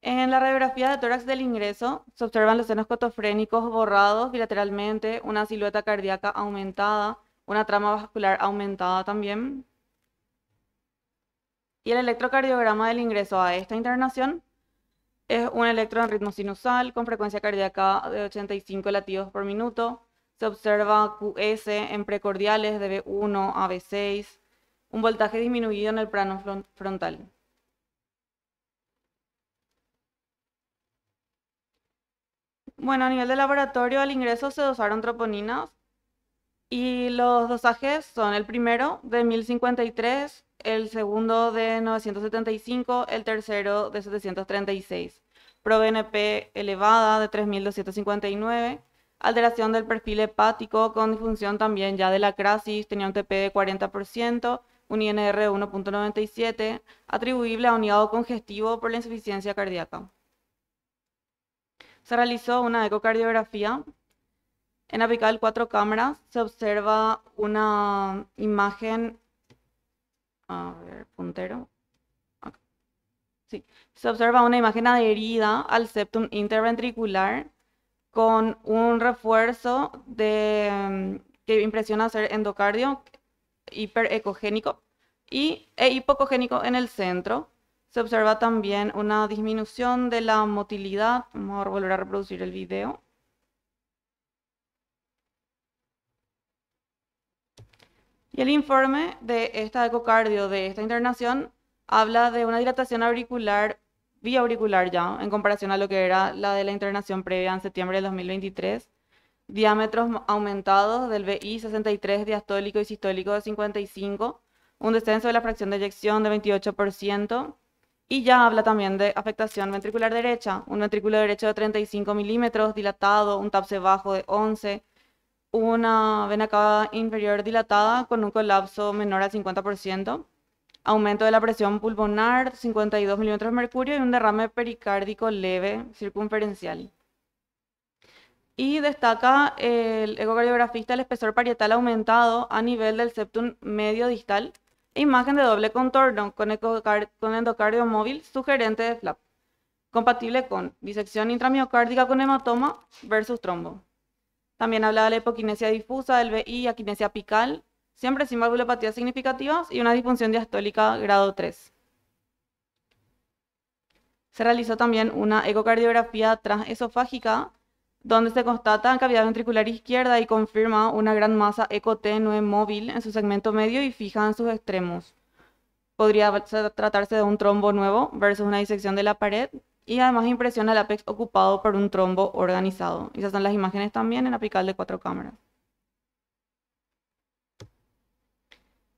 En la radiografía de tórax del ingreso se observan los senos cotofrénicos borrados bilateralmente, una silueta cardíaca aumentada, una trama vascular aumentada también. Y el electrocardiograma del ingreso a esta internación es un electro en ritmo sinusal con frecuencia cardíaca de 85 latidos por minuto. Se observa QS en precordiales de B1 a B6, un voltaje disminuido en el plano frontal. Bueno, a nivel de laboratorio, al ingreso se dosaron troponinas y los dosajes son el primero de 1053, el segundo de 975, el tercero de 736. ProBNP elevada de 3259, alteración del perfil hepático con disfunción también ya de la crisis, tenía un TP de 40%, un INR de 1.97, atribuible a un hígado congestivo por la insuficiencia cardíaca. Se realizó una ecocardiografía. En apical 4 cámaras se observa una imagen, a ver, puntero. Acá. Sí. Se observa una imagen adherida al septum interventricular con un refuerzo que impresiona ser endocardio hiperecogénico e hipocogénico en el centro. Se observa también una disminución de la motilidad. Vamos a volver a reproducir el video. Y el informe de esta ecocardio, de esta internación, habla de una dilatación auricular, vía auricular ya, en comparación a lo que era la de la internación previa en septiembre del 2023. Diámetros aumentados del VI 63 diastólico y sistólico de 55, un descenso de la fracción de eyección de 28%, y ya habla también de afectación ventricular derecha, un ventrículo derecho de 35 milímetros dilatado, un TAPSE bajo de 11, una vena cava inferior dilatada con un colapso menor al 50%, aumento de la presión pulmonar, 52 milímetros de mercurio y un derrame pericárdico leve circunferencial. Y destaca el ecocardiografista el espesor parietal aumentado a nivel del septum medio distal e imagen de doble contorno con endocardio móvil sugerente de flap, compatible con disección intramiocárdica con hematoma versus trombo. También habla de la hipoquinesia difusa, del VI y aquinesia apical, siempre sin valvulopatías significativas y una disfunción diastólica grado 3. Se realizó también una ecocardiografía transesofágica, donde se constata cavidad ventricular izquierda y confirma una gran masa ecotenue móvil en su segmento medio y fija en sus extremos. Podría tratarse de un trombo nuevo versus una disección de la pared. Y además impresiona el ápex ocupado por un trombo organizado. Y esas son las imágenes también en apical de 4 cámaras.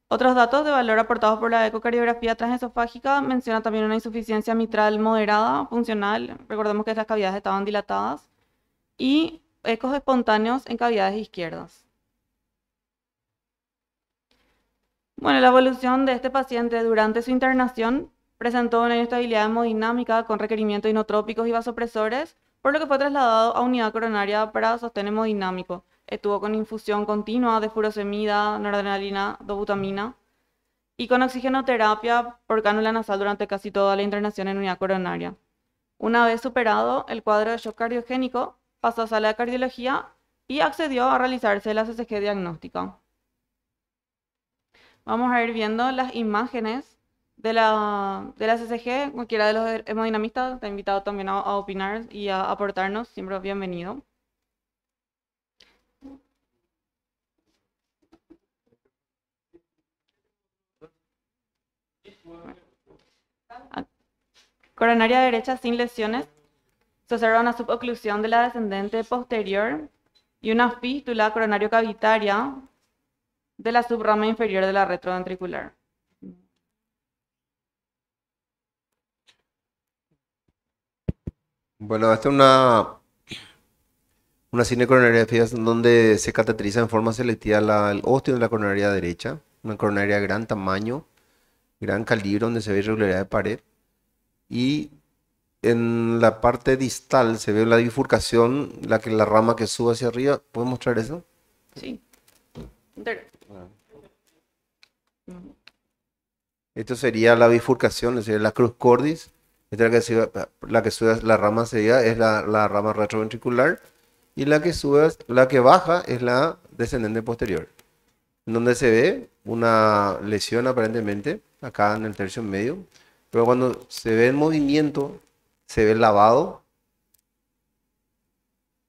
Otros datos de valor aportados por la ecocardiografía transesofágica menciona también una insuficiencia mitral moderada, funcional. Recordemos que estas cavidades estaban dilatadas. Y ecos espontáneos en cavidades izquierdas. Bueno, la evolución de este paciente durante su internación presentó una inestabilidad hemodinámica con requerimientos inotrópicos y vasopresores, por lo que fue trasladado a unidad coronaria para sostén hemodinámico. Estuvo con infusión continua de furosemida, noradrenalina, dobutamina y con oxigenoterapia por cánula nasal durante casi toda la internación en unidad coronaria. Una vez superado el cuadro de shock cardiogénico, pasó a sala de cardiología y accedió a realizarse la CCG diagnóstica. Vamos a ir viendo las imágenes de la CCG. Cualquiera de los hemodinamistas está invitado también a opinar y a aportarnos. Siempre bienvenido. Coronaria derecha sin lesiones. Se observa una suboclusión de la descendente posterior y una fístula coronario-cavitaria de la subrama inferior de la retroventricular. Bueno, esta es una cinecoronaria donde se cateteriza en forma selectiva el ósteo de la coronaria derecha, una coronaria de gran tamaño, gran calibre, donde se ve irregularidad de pared. Y en la parte distal se ve la bifurcación, la rama que sube hacia arriba. ¿Puedes mostrar eso? Sí. Esto sería la bifurcación, es decir, la cruz cordis. Esta es la que sube, la rama sería, es la rama retroventricular. Y la que sube, la que baja es la descendente posterior. Donde se ve una lesión aparentemente, acá en el tercio medio. Pero cuando se ve en movimiento, se ve el lavado.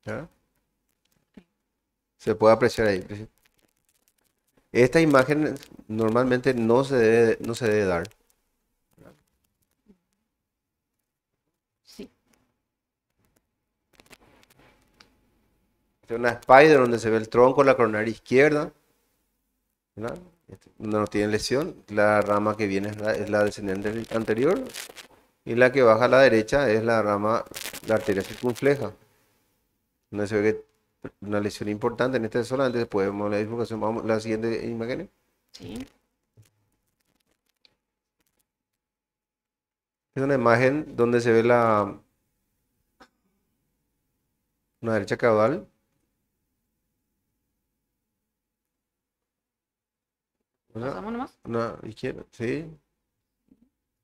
¿Ya? Se puede apreciar ahí. Esta imagen normalmente no se debe dar. Sí. Esta es una spider donde se ve el tronco, la coronaria izquierda, ¿verdad? Donde no tiene lesión. La rama que viene es la descendente anterior. Y la que baja a la derecha es la arteria circunfleja. Donde se ve que una lesión importante en esta zona. Antes después vemos la bifurcación. Vamos a la siguiente imagen. Sí. Es una imagen donde se ve una derecha caudal. ¿Pasamos nomás? Una izquierda, sí.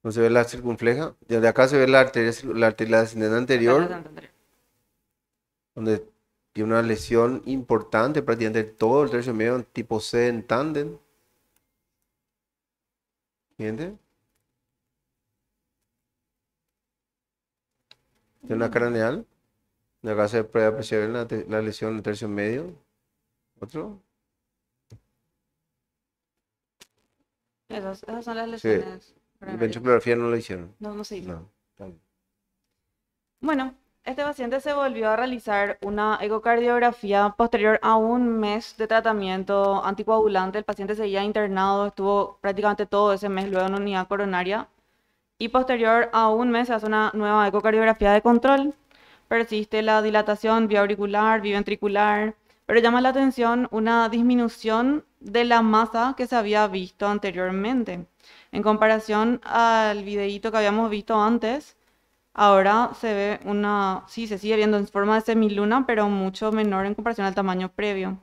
Donde se ve la circunfleja. Desde acá se ve la descendente anterior, Acá la anterior. donde tiene una lesión importante, prácticamente todo el tercio medio en tipo C en tándem. ¿Entiendes? Tiene una craneal. De acá se puede apreciar la lesión en el tercio medio. Otro. Esas son las Sí. lesiones En coronarias. ventriculografía no lo hicieron. No se hizo. No. Está bien. Bueno, este paciente se volvió a realizar una ecocardiografía posterior a un mes de tratamiento anticoagulante. El paciente seguía internado, estuvo prácticamente todo ese mes luego en unidad coronaria. Y posterior a un mes se hace una nueva ecocardiografía de control. Persiste la dilatación biauricular, biventricular, pero llama la atención una disminución de la masa que se había visto anteriormente. En comparación al videíto que habíamos visto antes, ahora se ve sí, se sigue viendo en forma de semiluna, pero mucho menor en comparación al tamaño previo.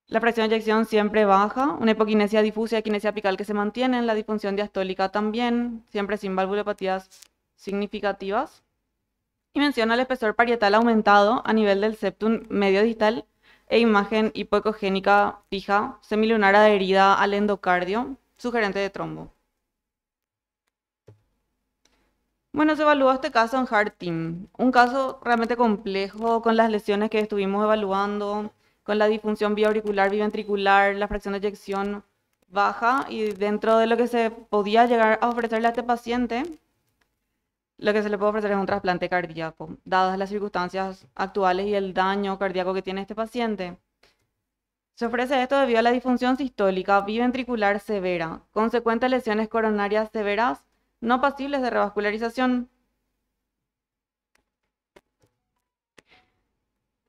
La fracción de eyección siempre baja, una hipoquinesia difusa y equinesia apical que se mantienen, la disfunción diastólica también, siempre sin valvulopatías significativas. Y menciona el espesor parietal aumentado a nivel del septum medio distal e imagen hipoecogénica fija, semilunar adherida al endocardio, sugerente de trombo. Bueno, se evaluó este caso en Heart Team, un caso realmente complejo con las lesiones que estuvimos evaluando, con la disfunción biauricular, biventricular, la fracción de eyección baja y dentro de lo que se podía llegar a ofrecerle a este paciente, lo que se le puede ofrecer es un trasplante cardíaco, dadas las circunstancias actuales y el daño cardíaco que tiene este paciente. Se ofrece esto debido a la disfunción sistólica biventricular severa, consecuentes lesiones coronarias severas no pasibles de revascularización.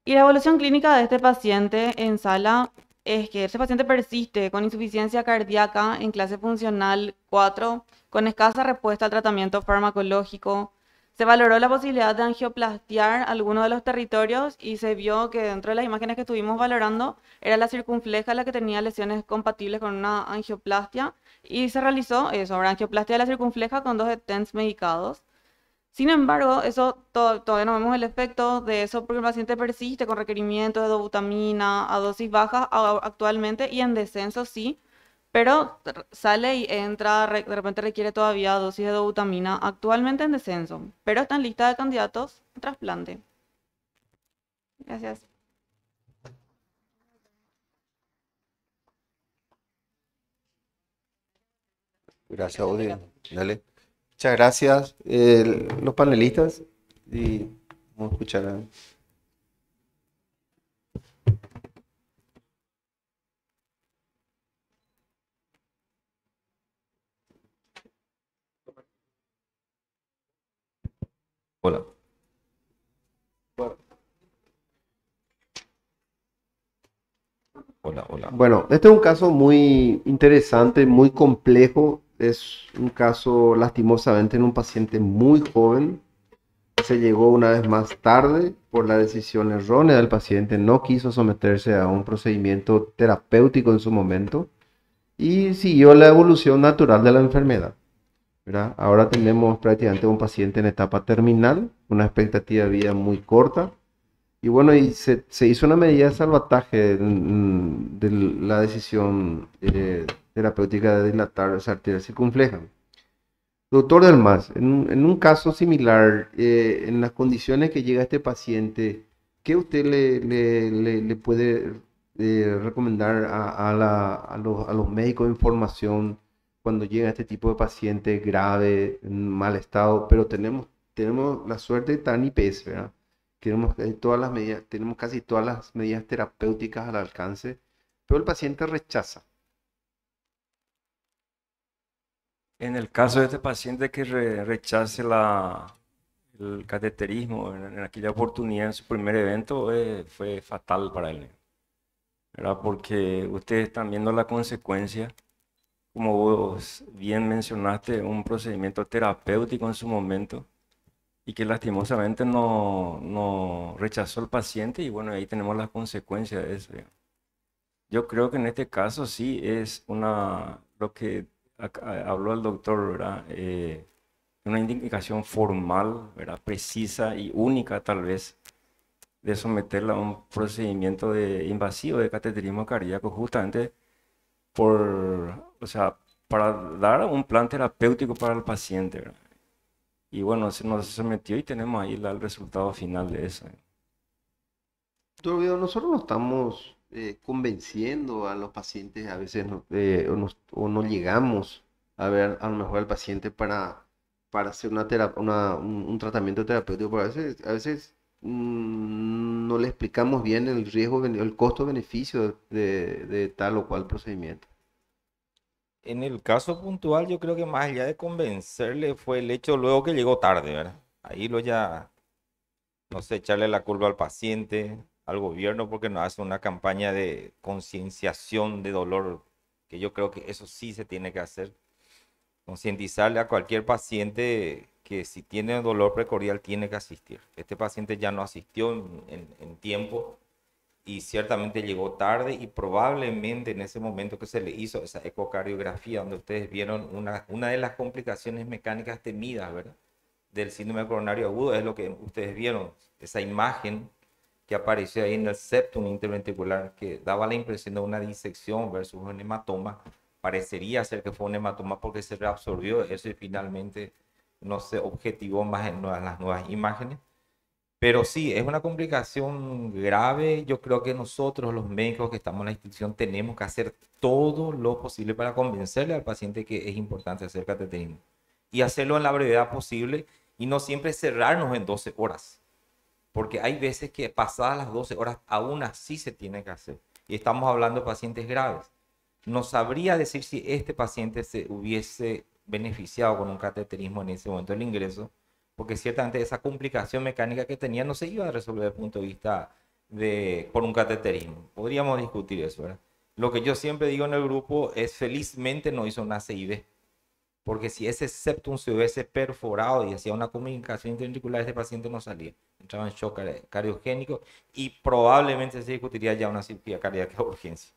Y la evolución clínica de este paciente en sala es que este paciente persiste con insuficiencia cardíaca en clase funcional 4, con escasa respuesta al tratamiento farmacológico. Se valoró la posibilidad de angioplastiar algunos de los territorios y se vio que dentro de las imágenes que estuvimos valorando era la circunfleja la que tenía lesiones compatibles con una angioplastia y se realizó eso, ahora angioplastia de la circunfleja con 2 stents medicados. Sin embargo, eso todavía no vemos el efecto de eso porque el paciente persiste con requerimientos de dobutamina a dosis bajas actualmente y en descenso sí, pero sale y entra, de repente requiere todavía dosis de dobutamina actualmente en descenso, pero está en lista de candidatos a trasplante. Gracias. Gracias, Odi. Dale. Muchas gracias, los panelistas. Y vamos a escuchar a... Hola. Hola, hola. Bueno, este es un caso muy interesante, muy complejo. Es un caso lastimosamente en un paciente muy joven. Se llegó una vez más tarde por la decisión errónea del paciente. No quiso someterse a un procedimiento terapéutico en su momento y siguió la evolución natural de la enfermedad, ¿verdad? Ahora tenemos prácticamente un paciente en etapa terminal, una expectativa de vida muy corta. Y bueno, se hizo una medida de salvataje de la decisión terapéutica de dilatar esa arteria circunfleja. Doctor Delmas, en un caso similar, en las condiciones que llega este paciente, ¿qué usted le puede recomendar a los médicos de información cuando llega este tipo de paciente grave, en mal estado? Pero tenemos la suerte de estar en IPS, ¿verdad? Tenemos todas las medidas, tenemos casi todas las medidas terapéuticas al alcance, pero el paciente rechaza. En el caso de este paciente que rechace el cateterismo en aquella oportunidad, en su primer evento, fue fatal para él, ¿verdad? Porque ustedes están viendo la consecuencia, como vos bien mencionaste, un procedimiento terapéutico en su momento y que lastimosamente no rechazó el paciente y bueno, ahí tenemos las consecuencias de eso, digamos. Yo creo que en este caso sí es lo que habló el doctor, ¿verdad? Una indicación formal, ¿verdad? Precisa y única tal vez de someterla a un procedimiento invasivo de cateterismo cardíaco justamente o sea, para dar un plan terapéutico para el paciente, ¿verdad? Y bueno, se sometió y tenemos ahí el resultado final de eso. Doctor Oviedo, nosotros no estamos convenciendo a los pacientes, a veces o no llegamos a ver a lo mejor al paciente para hacer un tratamiento terapéutico, pero a veces no le explicamos bien el riesgo, el costo-beneficio de tal o cual procedimiento. En el caso puntual, yo creo que más allá de convencerle fue el hecho luego que llegó tarde, ¿verdad? Ahí lo ya, no sé, echarle la culpa al paciente, al gobierno, porque no hace una campaña de concienciación de dolor, que yo creo que eso sí se tiene que hacer. Concientizarle a cualquier paciente que si tiene dolor precordial tiene que asistir. Este paciente ya no asistió en tiempo y ciertamente llegó tarde y probablemente en ese momento que se le hizo esa ecocardiografía donde ustedes vieron una de las complicaciones mecánicas temidas, ¿verdad? Del síndrome coronario agudo es lo que ustedes vieron, esa imagen que apareció ahí en el septum interventricular que daba la impresión de una disección versus un hematoma. Parecería ser que fue un hematoma porque se reabsorbió eso y finalmente no se objetivó más en las nuevas imágenes. Pero sí, es una complicación grave. Yo creo que nosotros, los médicos que estamos en la institución, tenemos que hacer todo lo posible para convencerle al paciente que es importante hacer cateterismo. Y hacerlo en la brevedad posible y no siempre cerrarnos en 12 horas. Porque hay veces que pasadas las 12 horas aún así se tiene que hacer. Y estamos hablando de pacientes graves. No sabría decir si este paciente se hubiese beneficiado con un cateterismo en ese momento del ingreso, porque ciertamente esa complicación mecánica que tenía no se iba a resolver desde el punto de vista por un cateterismo. Podríamos discutir eso, ¿verdad? Lo que yo siempre digo en el grupo es felizmente no hizo una CIB, porque si ese septum se hubiese perforado y hacía una comunicación interventricular, este paciente no salía. Entraba en shock cardiogénico y probablemente se discutiría ya una cirugía cardíaca de urgencia.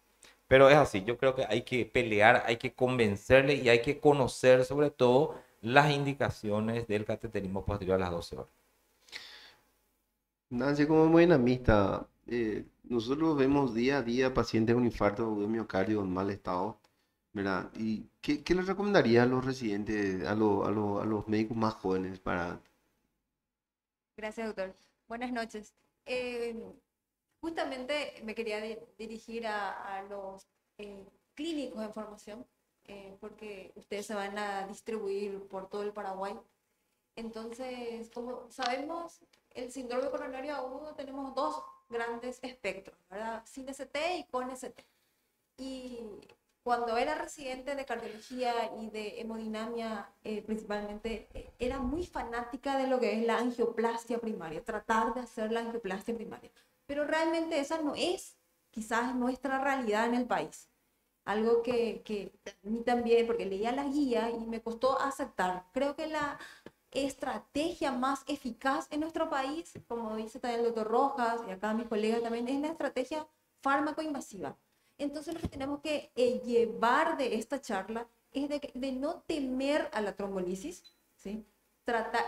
Pero es así, yo creo que hay que pelear, hay que convencerle y hay que conocer sobre todo las indicaciones del cateterismo posterior a las 12 horas. Nancy, como hemodinamista, nosotros vemos día a día pacientes con infarto de miocardio en mal estado, ¿verdad? ¿Y qué les recomendaría a los residentes, a los médicos más jóvenes para... Gracias, doctor. Buenas noches. Eh, Justamente me quería dirigir a los clínicos en formación porque ustedes se van a distribuir por todo el Paraguay. Entonces, como sabemos, el síndrome coronario agudo tenemos dos grandes espectros, ¿verdad? Sin ST y con ST. Y cuando era residente de cardiología y de hemodinamia, principalmente, era muy fanática de lo que es la angioplastia primaria, tratar de hacer la angioplastia primaria. Pero realmente esa no es quizás nuestra realidad en el país. Algo que a mí también, porque leía la guía y me costó aceptar. Creo que la estrategia más eficaz en nuestro país, como dice también el doctor Rojas y acá mi colega también, es la estrategia fármaco-invasiva. Entonces lo que tenemos que llevar de esta charla es de no temer a la trombolisis, ¿sí?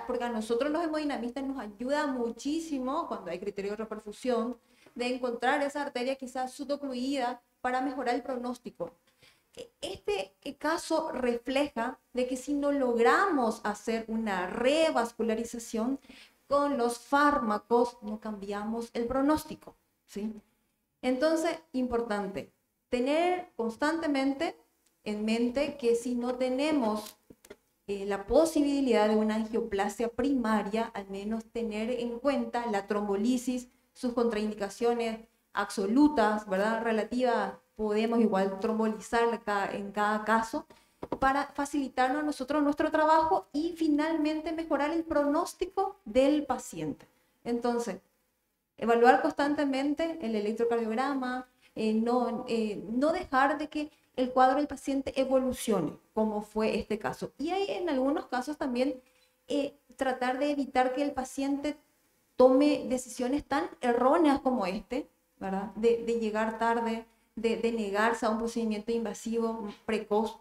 Porque a nosotros los hemodinamistas nos ayuda muchísimo cuando hay criterio de reperfusión de encontrar esa arteria quizás subocluida para mejorar el pronóstico. Este caso refleja de que si no logramos hacer una revascularización con los fármacos, no cambiamos el pronóstico, ¿sí? Entonces, importante, tener constantemente en mente que si no tenemos la posibilidad de una angioplasia primaria, al menos tener en cuenta la trombolisis, sus contraindicaciones absolutas, ¿verdad? Relativas, podemos igual trombolizar en cada caso para facilitarnos a nosotros nuestro trabajo y finalmente mejorar el pronóstico del paciente. Entonces, evaluar constantemente el electrocardiograma, no dejar de que el cuadro del paciente evolucione, como fue este caso. Y hay en algunos casos también tratar de evitar que el paciente tome decisiones tan erróneas como este, ¿verdad? De llegar tarde, de negarse a un procedimiento invasivo precoz.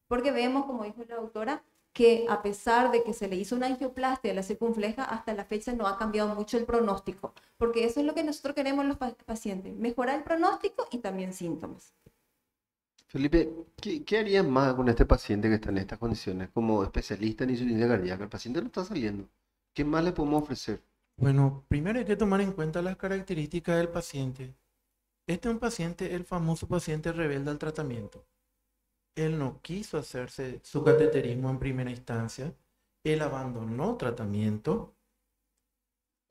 Porque vemos, como dijo la doctora, que a pesar de que se le hizo una angioplastia de la circunfleja, hasta la fecha no ha cambiado mucho el pronóstico. Porque eso es lo que nosotros queremos los pacientes, mejorar el pronóstico y también síntomas. Felipe, ¿qué harías más con este paciente que está en estas condiciones como especialista en insuficiencia cardíaca? El paciente no está saliendo. ¿Qué más le podemos ofrecer? Bueno, primero hay que tomar en cuenta las características del paciente. Este es un paciente, el famoso paciente rebelde al tratamiento. Él no quiso hacerse su cateterismo en primera instancia. Él abandonó tratamiento.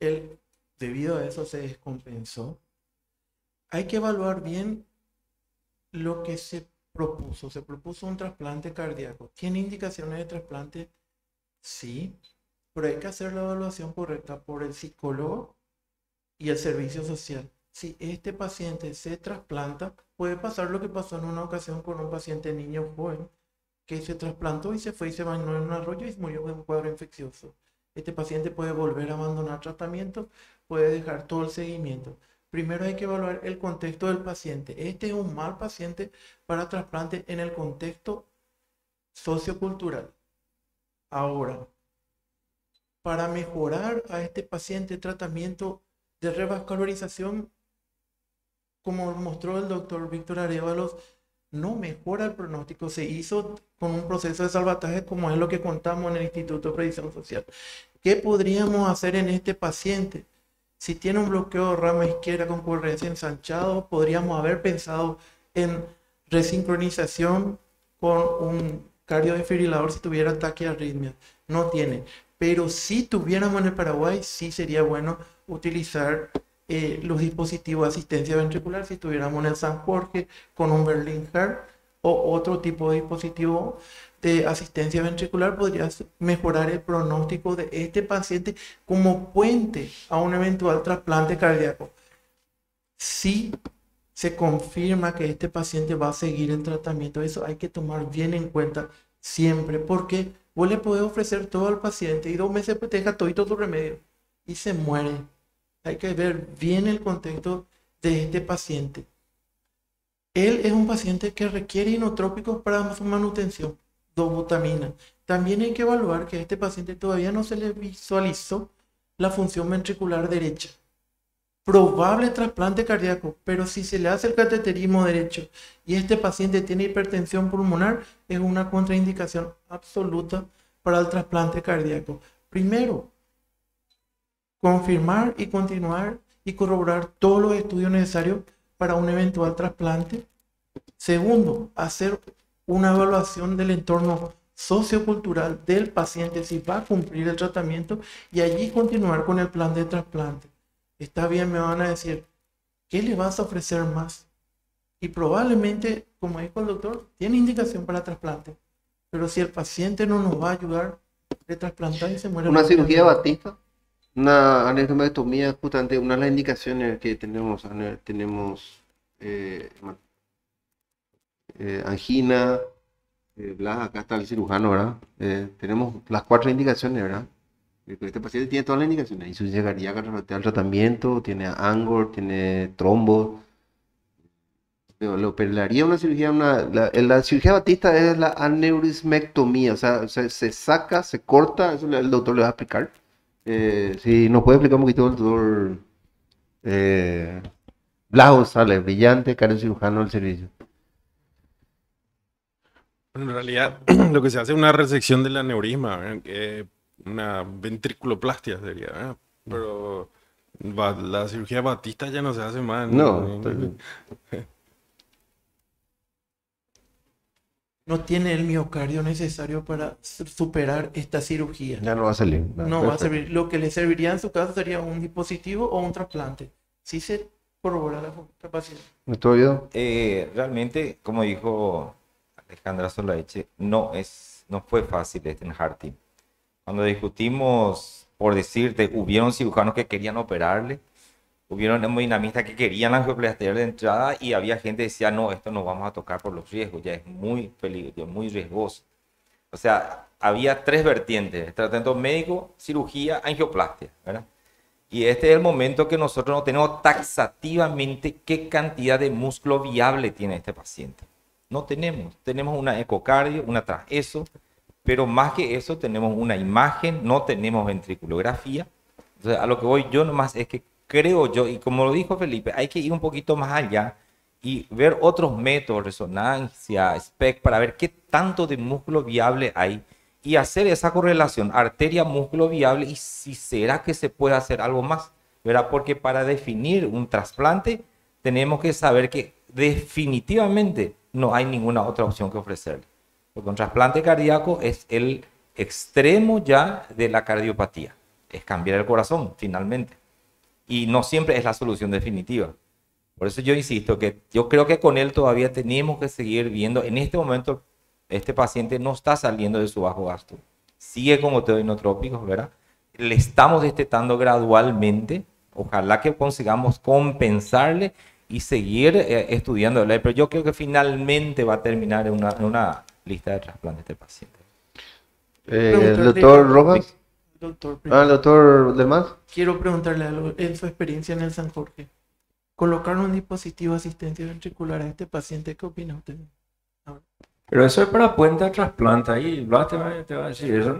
Él, debido a eso, se descompensó. Hay que evaluar bien lo que se propuso. Se propuso un trasplante cardíaco. ¿Tiene indicaciones de trasplante? Sí, pero hay que hacer la evaluación correcta por el psicólogo y el servicio social. Si este paciente se trasplanta, puede pasar lo que pasó en una ocasión con un paciente niño joven que se trasplantó y se fue y se bañó en un arroyo y murió de un cuadro infeccioso. Este paciente puede volver a abandonar tratamiento, puede dejar todo el seguimiento. Primero hay que evaluar el contexto del paciente. Este es un mal paciente para trasplante en el contexto sociocultural. Ahora, para mejorar a este paciente tratamiento de revascularización, como mostró el doctor Víctor Arévalos, no mejora el pronóstico. Se hizo con un proceso de salvataje como es lo que contamos en el Instituto de Previsión Social. ¿Qué podríamos hacer en este paciente? Si tiene un bloqueo de rama izquierda con concurrencia ensanchado, podríamos haber pensado en resincronización con un cardiodefibrilador si tuviera taquiarritmia. No tiene. Pero si tuviéramos en el Paraguay, sí sería bueno utilizar los dispositivos de asistencia ventricular. Si tuviéramos en el San Jorge con un Berlin Heart o otro tipo de dispositivo de asistencia ventricular, podría mejorar el pronóstico de este paciente como puente a un eventual trasplante cardíaco. Si se confirma que este paciente va a seguir el tratamiento, eso hay que tomar bien en cuenta siempre, porque vos le podés ofrecer todo al paciente y 2 meses después te deja todito tu remedio y se muere. Hay que ver bien el contexto de este paciente. Él es un paciente que requiere inotrópicos para su manutención, dobutamina. También hay que evaluar que a este paciente todavía no se le visualizó la función ventricular derecha. Probable trasplante cardíaco, pero si se le hace el cateterismo derecho y este paciente tiene hipertensión pulmonar, es una contraindicación absoluta para el trasplante cardíaco. Primero, confirmar y continuar y corroborar todos los estudios necesarios para un eventual trasplante. Segundo, hacer una evaluación del entorno sociocultural del paciente, si va a cumplir el tratamiento, y allí continuar con el plan de trasplante. Está bien, me van a decir, ¿qué le vas a ofrecer más? Y probablemente, como dijo el doctor, tiene indicación para trasplante. Pero si el paciente no nos va a ayudar, le trasplantar y se muere. Una cirugía Batista, una aneurotomía, justamente una de las indicaciones que tenemos, tenemos angina, bla, acá está el cirujano, ¿verdad? Tenemos las 4 indicaciones, ¿verdad? Este paciente tiene todas las indicaciones, insuficiencia cardíaca, refractaria al tratamiento, tiene angor, tiene trombo. Le operaría una cirugía, la cirugía Batista es la aneurismectomía, o sea, se saca, se corta, eso el doctor le va a explicar. Si nos puede explicar un poquito el doctor Blas González, brillante, cirujano del servicio. En realidad, lo que se hace es una resección del aneurisma, ¿verdad? Una ventriculoplastia sería, ¿verdad? Pero la cirugía Batista ya no se hace más. No, No tiene el miocardio necesario para superar esta cirugía. ya no va a salir. No va a servir. Lo que le serviría en su caso sería un dispositivo o un trasplante. Si se corrobora la capacidad. ¿Me estoy oyendo? Realmente, como dijo Alejandra Solaeche, no fue fácil en Heart Team. Cuando discutimos, por decirte, hubieron cirujanos que querían operarle, hubieron hemodinamistas que querían angioplastia de entrada y había gente que decía, no, esto no vamos a tocar por los riesgos, ya es muy peligroso, muy riesgoso. O sea, había 3 vertientes: tratamiento médico, cirugía, angioplastia, ¿verdad? Y este es el momento que nosotros no tenemos taxativamente qué cantidad de músculo viable tiene este paciente. No tenemos. Tenemos una ecocardio, una TransEso, pero más que eso tenemos una imagen, no tenemos ventriculografía. Entonces, a lo que voy yo nomás es que creo yo, y como lo dijo Felipe, hay que ir un poquito más allá y ver otros métodos, resonancia, SPECT, para ver qué tanto de músculo viable hay y hacer esa correlación arteria-músculo viable y si será que se puede hacer algo más, ¿verdad? Porque para definir un trasplante tenemos que saber que definitivamente no hay ninguna otra opción que ofrecerle. Porque un trasplante cardíaco es el extremo ya de la cardiopatía, es cambiar el corazón finalmente. Y no siempre es la solución definitiva. Por eso yo insisto que yo creo que con él todavía tenemos que seguir viendo. En este momento, este paciente no está saliendo de su bajo gasto. Sigue con otoinotrópicos, ¿verdad? Le estamos destetando gradualmente. Ojalá que consigamos compensarle y seguir estudiándole. Pero yo creo que finalmente va a terminar en una lista de trasplantes este paciente. ¿El doctor Rojas? Doctor, ¿El doctor Delmas? quiero preguntarle algo. En su experiencia en el San Jorge, colocar un dispositivo de asistencia ventricular a este paciente, ¿qué opina usted? Pero eso es para puente de trasplante. Ahí Blas te va a decir, eso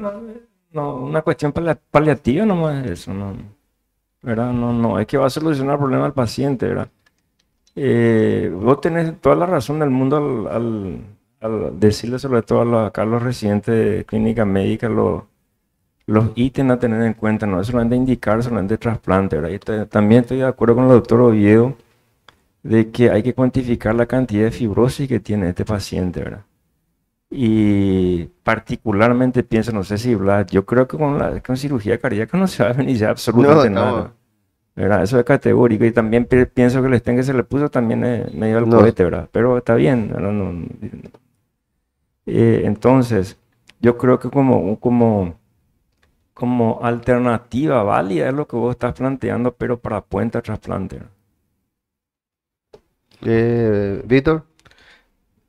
no, una cuestión paliativa nomás es eso, no, ¿verdad? No, es que va a solucionar el problema del paciente, ¿verdad? Vos tenés toda la razón del mundo al decirle sobre todo acá a los residentes de clínica médica los ítems a tener en cuenta, no es solamente indicar, solamente trasplante, ¿verdad? Y también estoy de acuerdo con el doctor Oviedo de que hay que cuantificar la cantidad de fibrosis que tiene este paciente, ¿verdad? Y particularmente pienso, no sé si Blas, yo creo que con cirugía cardíaca no se va a beneficiar absolutamente nada, ¿verdad? Eso es categórico. Y también pienso que el stent que se le puso también es medio al cohete, ¿verdad? Pero está bien, ¿verdad? Entonces, yo creo que como alternativa válida es lo que vos estás planteando, pero para puente a trasplante. Víctor.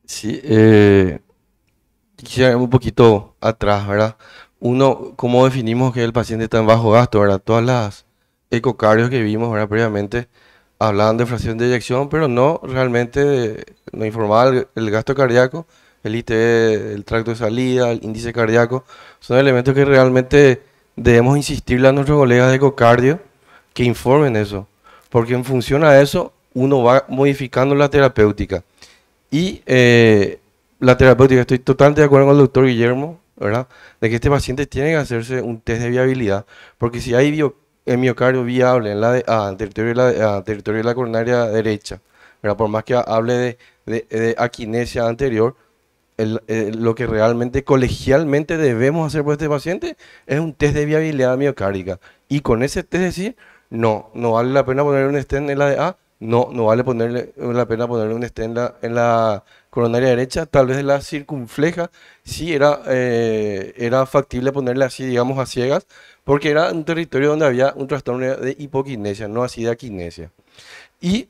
Sí, quisiera ir un poquito atrás, ¿verdad? Uno, ¿cómo definimos que el paciente está en bajo gasto, ¿verdad? Todas las ecocardios que vimos, ¿verdad? Previamente hablaban de fracción de eyección, pero no realmente nos informaba el gasto cardíaco, el ITE, el tracto de salida, el índice cardíaco. Son elementos que realmente debemos insistirle a nuestros colegas de ecocardio que informen eso, porque en función a eso uno va modificando la terapéutica. Y la terapéutica, estoy totalmente de acuerdo con el doctor Guillermo, ¿verdad? De que este paciente tiene que hacerse un test de viabilidad, porque si hay miocardio viable en territorio de la coronaria derecha, ¿verdad? Por más que hable de aquinesia anterior, lo que realmente colegialmente debemos hacer por este paciente es un test de viabilidad miocárdica. Y con ese test decir, no vale la pena poner un stent en la DA, no vale la pena ponerle un stent en la coronaria derecha, tal vez en la circunfleja, sí era factible ponerle así, digamos, a ciegas, porque era un territorio donde había un trastorno de hipoquinesia, no así de aquinesia. Y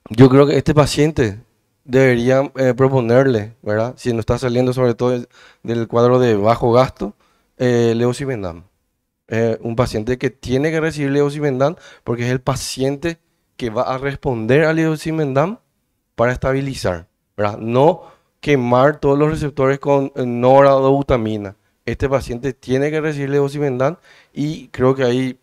yo creo que este paciente debería proponerle, ¿verdad? Si no está saliendo sobre todo del cuadro de bajo gasto, levosimendan. Un paciente que tiene que recibir levosimendan porque es el paciente que va a responder al levosimendan para estabilizar, ¿verdad? No quemar todos los receptores con noradoutamina. Este paciente tiene que recibir levosimendan y creo que hay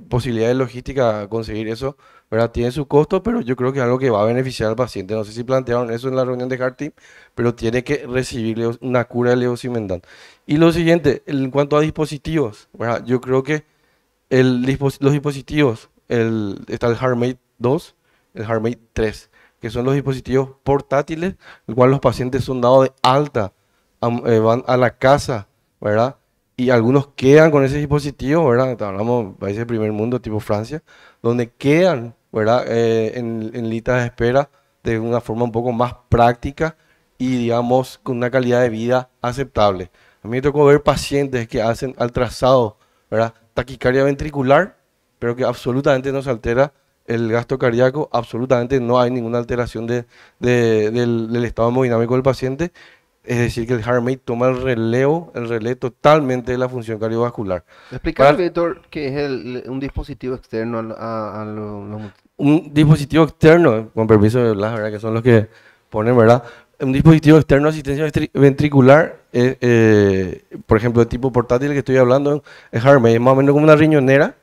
posibilidades logísticas a conseguir eso, ¿verdad? Tiene su costo, pero yo creo que es algo que va a beneficiar al paciente. No sé si plantearon eso en la reunión de Heart Team, pero tiene que recibir una cura de levosimendan. Y lo siguiente, en cuanto a dispositivos, ¿verdad? Yo creo que los dispositivos, está el HeartMate 2, el HeartMate 3, que son los dispositivos portátiles, el cual los pacientes son dados de alta, van a la casa, ¿verdad? Y algunos quedan con ese dispositivo, ¿verdad? Hablamos de países del primer mundo, tipo Francia, donde quedan, ¿verdad? En listas de espera de una forma un poco más práctica y, digamos, con una calidad de vida aceptable. A mí me tocó ver pacientes que hacen al trazado, ¿verdad? Taquicardia ventricular, pero que absolutamente no se altera el gasto cardíaco, absolutamente no hay ninguna alteración del estado hemodinámico del paciente. Es decir, que el HeartMate toma el relevo totalmente de la función cardiovascular. Explicar, Para- Víctor, que es un dispositivo externo a Un dispositivo externo, con permiso de Blas, ¿verdad? Que son los que ponen, ¿verdad? Un dispositivo externo de asistencia ventricular, por ejemplo, de tipo portátil que estoy hablando, es HeartMate, es más o menos como una riñonera,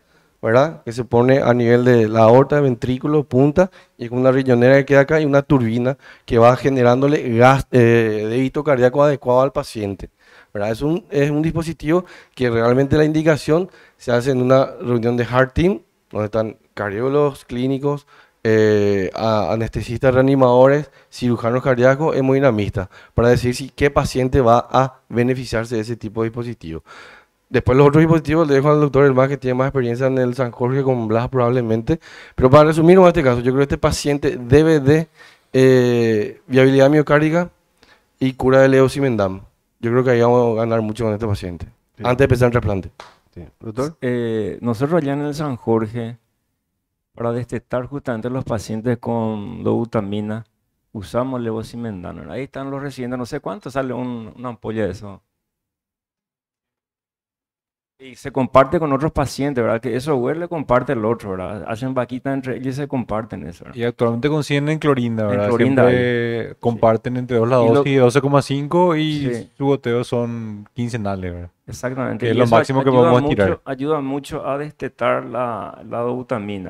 ¿verdad? Que se pone a nivel de la aorta, ventrículo, punta, y con una riñonera que queda acá y una turbina que va generándole débito cardíaco adecuado al paciente, ¿verdad? Es un dispositivo que realmente la indicación se hace en una reunión de Heart Team, donde están cardiólogos clínicos, anestesistas reanimadores, cirujanos cardíacos, hemodinamistas, para decir si qué paciente va a beneficiarse de ese tipo de dispositivo. Después los otros dispositivos le dejo al doctor Elmas, que tiene más experiencia en el San Jorge con Blas probablemente. Pero para resumir en este caso, yo creo que este paciente debe de viabilidad miocárdica y cura de levosimendan. Yo creo que ahí vamos a ganar mucho con este paciente. Sí. Antes de empezar el trasplante. Sí. Doctor. Nosotros allá en el San Jorge, para detectar justamente los pacientes con dobutamina, usamos levosimendan, ¿verdad? Ahí están los residentes, no sé cuánto sale una ampolla de eso. Y se comparte con otros pacientes, ¿verdad? Que eso le comparte el otro, ¿verdad? Hacen vaquita entre ellos y se comparten eso, ¿verdad? Y actualmente consiguen en clorinda, En ¿verdad? clorinda Siempre comparten entre 2 la Y lo- dosis, 12,5 y Sí. su goteo son quincenales, ¿verdad? Exactamente. Que es Y lo eso máximo que ayuda podemos tirar. ayuda mucho a detectar la dobutamina,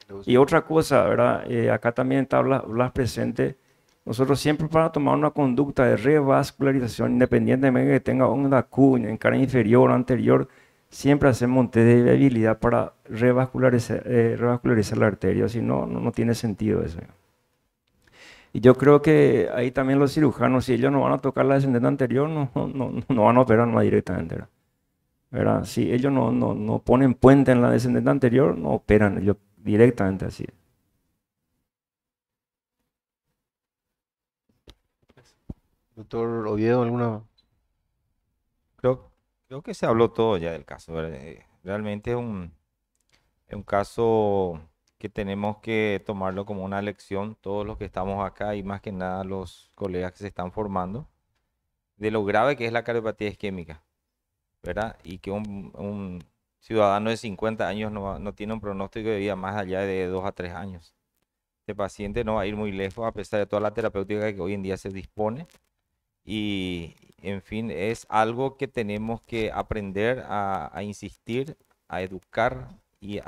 ¿verdad? Y otra cosa, ¿verdad? Acá también está Blas presente. Nosotros siempre para tomar una conducta de revascularización, independientemente de que tenga una Q en cara inferior o anterior, siempre hacemos un test de viabilidad para revascularizar la arteria. Si no, no tiene sentido eso. Y yo creo que ahí también los cirujanos, si ellos no van a tocar la descendente anterior, no van a operar más directamente, ¿verdad? ¿Verdad? Si ellos no ponen puente en la descendente anterior, no operan ellos directamente así. Doctor Oviedo, ¿alguna? Creo que se habló todo ya del caso, ¿verdad? Realmente es un caso que tenemos que tomarlo como una lección, todos los que estamos acá y más que nada los colegas que se están formando, de lo grave que es la cardiopatía isquémica, ¿verdad? Y que un ciudadano de 50 años no tiene un pronóstico de vida más allá de 2 a 3 años. Este paciente no va a ir muy lejos a pesar de toda la terapéutica que hoy en día se dispone. Y, en fin, es algo que tenemos que aprender a insistir, a educar y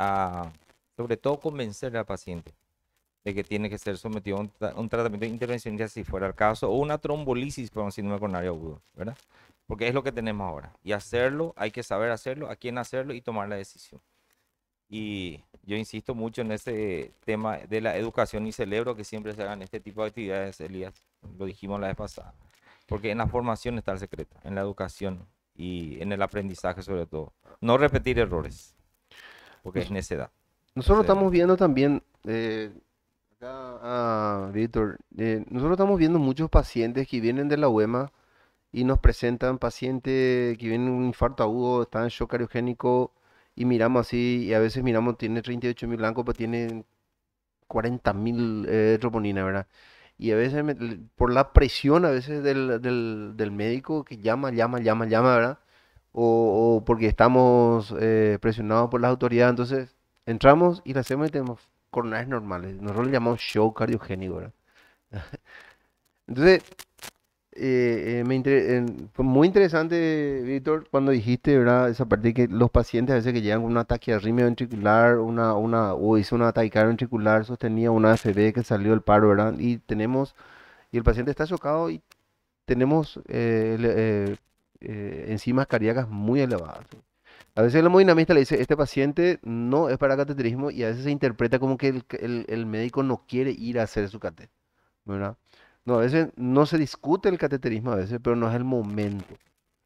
sobre todo, convencer al paciente de que tiene que ser sometido a un tratamiento intervencionista si fuera el caso, o una trombolisis para un síndrome coronario agudo, ¿verdad? Porque es lo que tenemos ahora. Y hacerlo, hay que saber hacerlo, a quién hacerlo y tomar la decisión. Y yo insisto mucho en ese tema de la educación y celebro que siempre se hagan este tipo de actividades, Elías. Lo dijimos la vez pasada. Porque en la formación está el secreto, en la educación y en el aprendizaje sobre todo. No repetir errores, porque es necedad. Nosotros Sí. estamos viendo también, acá, Víctor, nosotros estamos viendo muchos pacientes que vienen de la UEMA y nos presentan pacientes que vienen un infarto agudo, están en shock cariogénico y miramos así, y a veces miramos, tiene 38.000 blancos, pero tiene 40.000 troponina, ¿verdad? Y a veces por la presión a veces del médico que llama, ¿verdad? O porque estamos presionados por las autoridades, entonces entramos y le hacemos y tenemos coronarios normales. Nosotros le llamamos show cardiogénico, ¿verdad? Entonces, fue muy interesante, Víctor, cuando dijiste, ¿verdad? Esa parte que los pacientes a veces que llegan con un ataque de arritmia ventricular, o hizo una taquicardia ventricular sostenida, una AFB que salió del paro, ¿verdad? Y el paciente está chocado y tenemos enzimas cardíacas muy elevadas. ¿Sí? A veces el hemodinamista le dice, este paciente no es para cateterismo y a veces se interpreta como que el médico no quiere ir a hacer su catéter, ¿verdad? No, a veces no se discute el cateterismo a veces, pero no es el momento.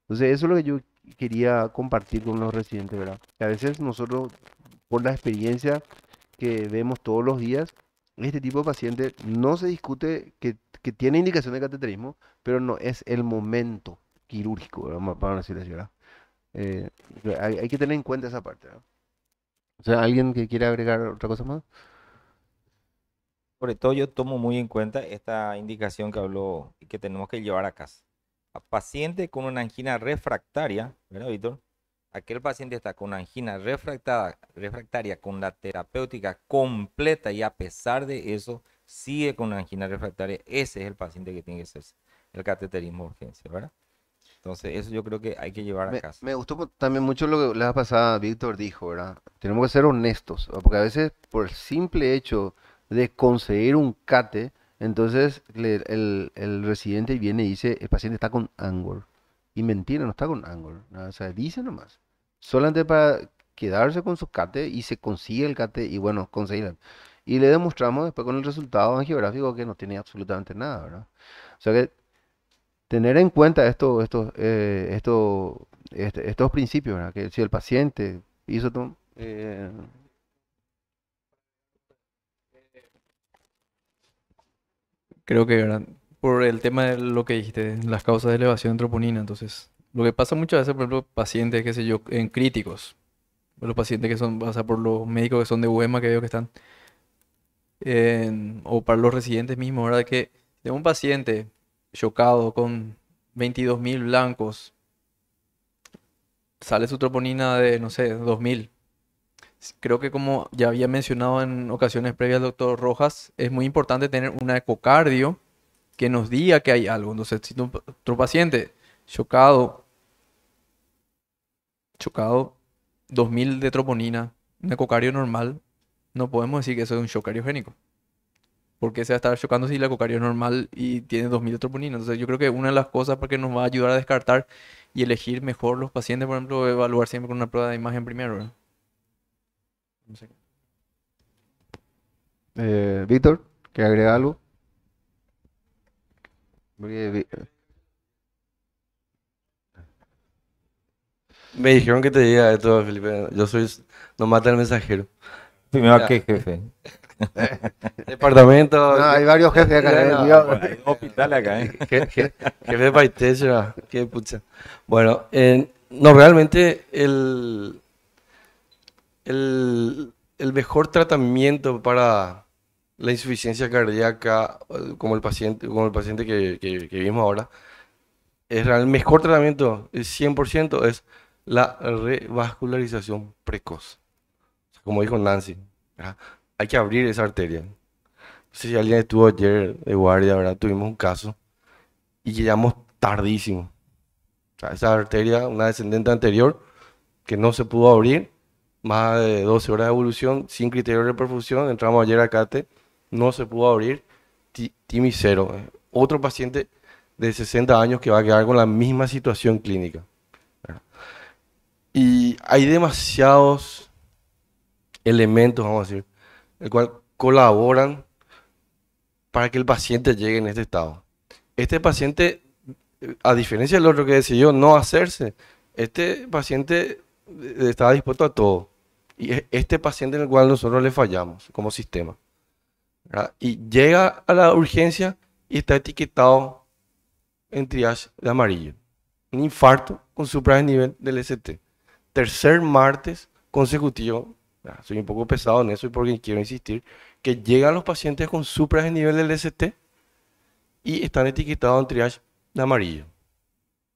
Entonces, eso es lo que yo quería compartir con los residentes, ¿verdad? Que a veces nosotros, por la experiencia que vemos todos los días, este tipo de paciente no se discute que tiene indicación de cateterismo, pero no es el momento quirúrgico, ¿verdad? Para decirlo así, ¿verdad? Eh, hay que tener en cuenta esa parte, ¿verdad? O sea, ¿alguien que quiera agregar otra cosa más? Sobre todo yo tomo muy en cuenta esta indicación que habló y que tenemos que llevar a casa. A paciente con una angina refractaria, ¿verdad, Víctor? Aquel paciente está con una angina refractaria con la terapéutica completa y a pesar de eso sigue con una angina refractaria. Ese es el paciente que tiene que hacerse el cateterismo de urgencia, ¿verdad? Entonces eso yo creo que hay que llevar a casa. Me gustó también mucho lo que la pasada Víctor dijo, ¿verdad? Tenemos que ser honestos, ¿verdad? Porque a veces por el simple hecho de conseguir un CATE, entonces el residente viene y dice, el paciente está con Angor. Y mentira, no está con Angor, ¿no? O sea, dice nomás. Solamente para quedarse con su CATE y se consigue el CATE y bueno, conseguirlo. Y le demostramos después con el resultado angiográfico que no tiene absolutamente nada, ¿verdad? O sea que tener en cuenta estos principios, ¿verdad? Que si el paciente hizo Creo que, ¿verdad? Por el tema de lo que dijiste, las causas de elevación de troponina, entonces, lo que pasa muchas veces, por ejemplo, pacientes, qué sé yo, en críticos, por los pacientes que son, o sea, por los médicos que son de UEMA que veo que están, o para los residentes mismos, ¿verdad? Que de un paciente chocado con 22.000 blancos, sale su troponina de, no sé, 2.000. Creo que como ya había mencionado en ocasiones previas el doctor Rojas, es muy importante tener una ecocardio que nos diga que hay algo. Entonces, si otro paciente chocado, 2.000 de troponina, un ecocardio normal, no podemos decir que eso es un shock cariogénico. Porque se va a estar chocando si la ecocardio es normal y tiene 2.000 de troponina. Entonces, yo creo que una de las cosas para que nos va a ayudar a descartar y elegir mejor los pacientes, por ejemplo, evaluar siempre con una prueba de imagen primero, ¿verdad? No sé. Víctor, ¿quiere agregar algo? Porque Me dijeron que te diga esto, Felipe. Yo soy nomás el mensajero. Primero Ya. que jefe. Departamento. no, hay varios jefes acá, No, cuidado. Hay un hospital acá, ¿eh? Jefe de Paitecha, qué pucha. Bueno, no, realmente el mejor tratamiento para la insuficiencia cardíaca, como el paciente que vimos ahora, el mejor tratamiento, el 100%, es la revascularización precoz. Como dijo Nancy, ¿verdad? Hay que abrir esa arteria. No sé si alguien estuvo ayer de guardia, ¿verdad? Tuvimos un caso y llegamos tardísimo. O sea, esa arteria, una descendente anterior, que no se pudo abrir, más de 12 horas de evolución, sin criterio de perfusión, entramos ayer a CATE, no se pudo abrir, TIMI cero. Otro paciente de 60 años que va a quedar con la misma situación clínica, ¿verdad? Y hay demasiados elementos, vamos a decir, el cual colaboran para que el paciente llegue en este estado. Este paciente a diferencia del otro que decidió no hacerse, este paciente estaba dispuesto a todo. Y es este paciente en el cual nosotros le fallamos como sistema, ¿verdad? Y llega a la urgencia y está etiquetado en triage de amarillo. Un infarto con supranivel del ST. Tercer martes consecutivo, soy un poco pesado en eso y porque quiero insistir, que llegan los pacientes con supranivel del ST y están etiquetados en triage de amarillo.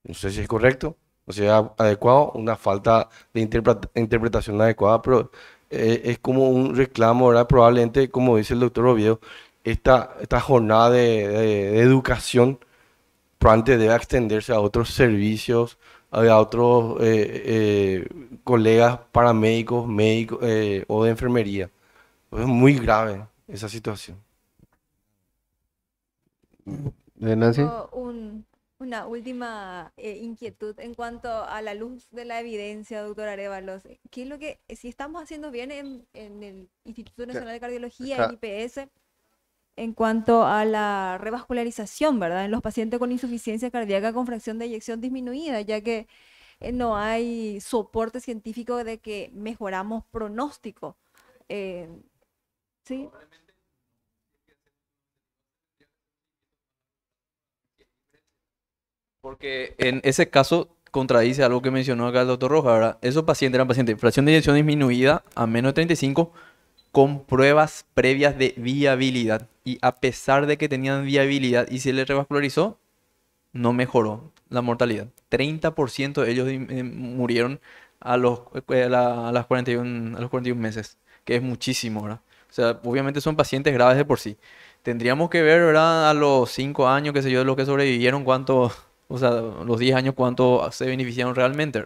No sé si es correcto, o sea, adecuado, una falta de interpretación adecuada, pero es como un reclamo, ¿verdad? Probablemente, como dice el doctor Oviedo, esta jornada de educación probablemente debe extenderse a otros servicios, a otros colegas paramédicos, médicos o de enfermería. Es muy grave esa situación. Nancy. Tengo una última inquietud en cuanto a la luz de la evidencia, doctor Arévalos. ¿Qué es lo que, si estamos haciendo bien en el Instituto Nacional de Cardiología, en IPS, en cuanto a la revascularización, ¿verdad? En los pacientes con insuficiencia cardíaca con fracción de eyección disminuida, ya que no hay soporte científico de que mejoramos pronóstico. ¿Sí? Porque en ese caso contradice algo que mencionó acá el doctor Rojas, ¿verdad? Esos pacientes eran pacientes de fracción de eyección disminuida a menos de 35 con pruebas previas de viabilidad. Y a pesar de que tenían viabilidad y se les revascularizó, no mejoró la mortalidad. 30% de ellos murieron a las 41, a los 41 meses, que es muchísimo, ¿verdad? O sea, obviamente son pacientes graves de por sí. Tendríamos que ver, ¿verdad? A los 5 años, qué sé yo, de los que sobrevivieron, cuánto, o sea, los 10 años, cuánto se beneficiaron realmente.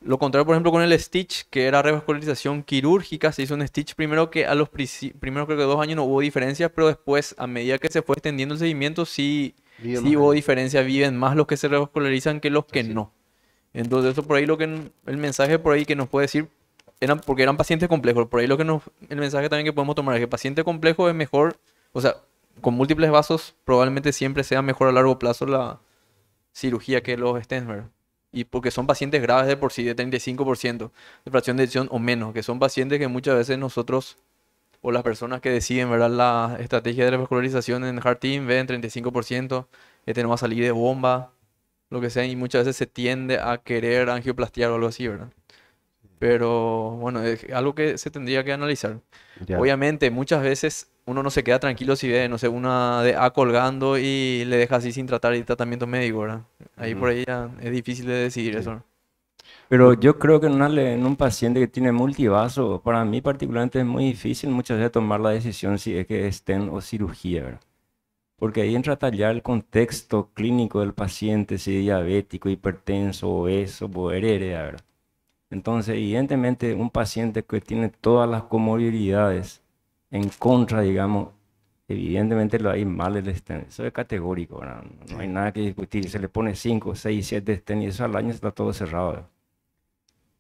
Lo contrario, por ejemplo, con el Stitch, que era revascularización quirúrgica, se hizo un Stitch primero que a los primeros creo que 2 años no hubo diferencias, pero después, a medida que se fue extendiendo el seguimiento, sí hubo diferencia, viven más los que se revascularizan que los que no. Entonces, eso por ahí el mensaje por ahí que nos puede decir, porque eran pacientes complejos, por ahí el mensaje también que podemos tomar es que paciente complejo es mejor, o sea, con múltiples vasos probablemente siempre sea mejor a largo plazo la cirugía que los stents, ¿verdad? Y porque son pacientes graves de por sí, de 35% de fracción de eyección o menos, que son pacientes que muchas veces nosotros o las personas que deciden, ¿verdad? La estrategia de revascularización en Heart Team ven 35%, este no va a salir de bomba, lo que sea, y muchas veces se tiende a querer angioplastiar o algo así, ¿verdad? Pero bueno, es algo que se tendría que analizar. Ya. Obviamente, muchas veces uno no se queda tranquilo si ve, no sé, una DA colgando y le deja así sin tratar y tratamiento médico, ¿verdad? Ahí por ahí ya es difícil de decidir eso. Pero yo creo que en un paciente que tiene multivaso, para mí particularmente es muy difícil muchas veces tomar la decisión si es que estén o cirugía, ¿verdad? Porque ahí entra a tallar el contexto clínico del paciente, si es diabético, hipertenso, obeso, o heredera, ¿verdad? Entonces, evidentemente, un paciente que tiene todas las comorbilidades en contra, digamos, evidentemente lo hay mal el stent. Eso es categórico, ¿verdad? No hay nada que discutir. Se le pone 5, 6, 7 stent y eso al año está todo cerrado, ¿verdad?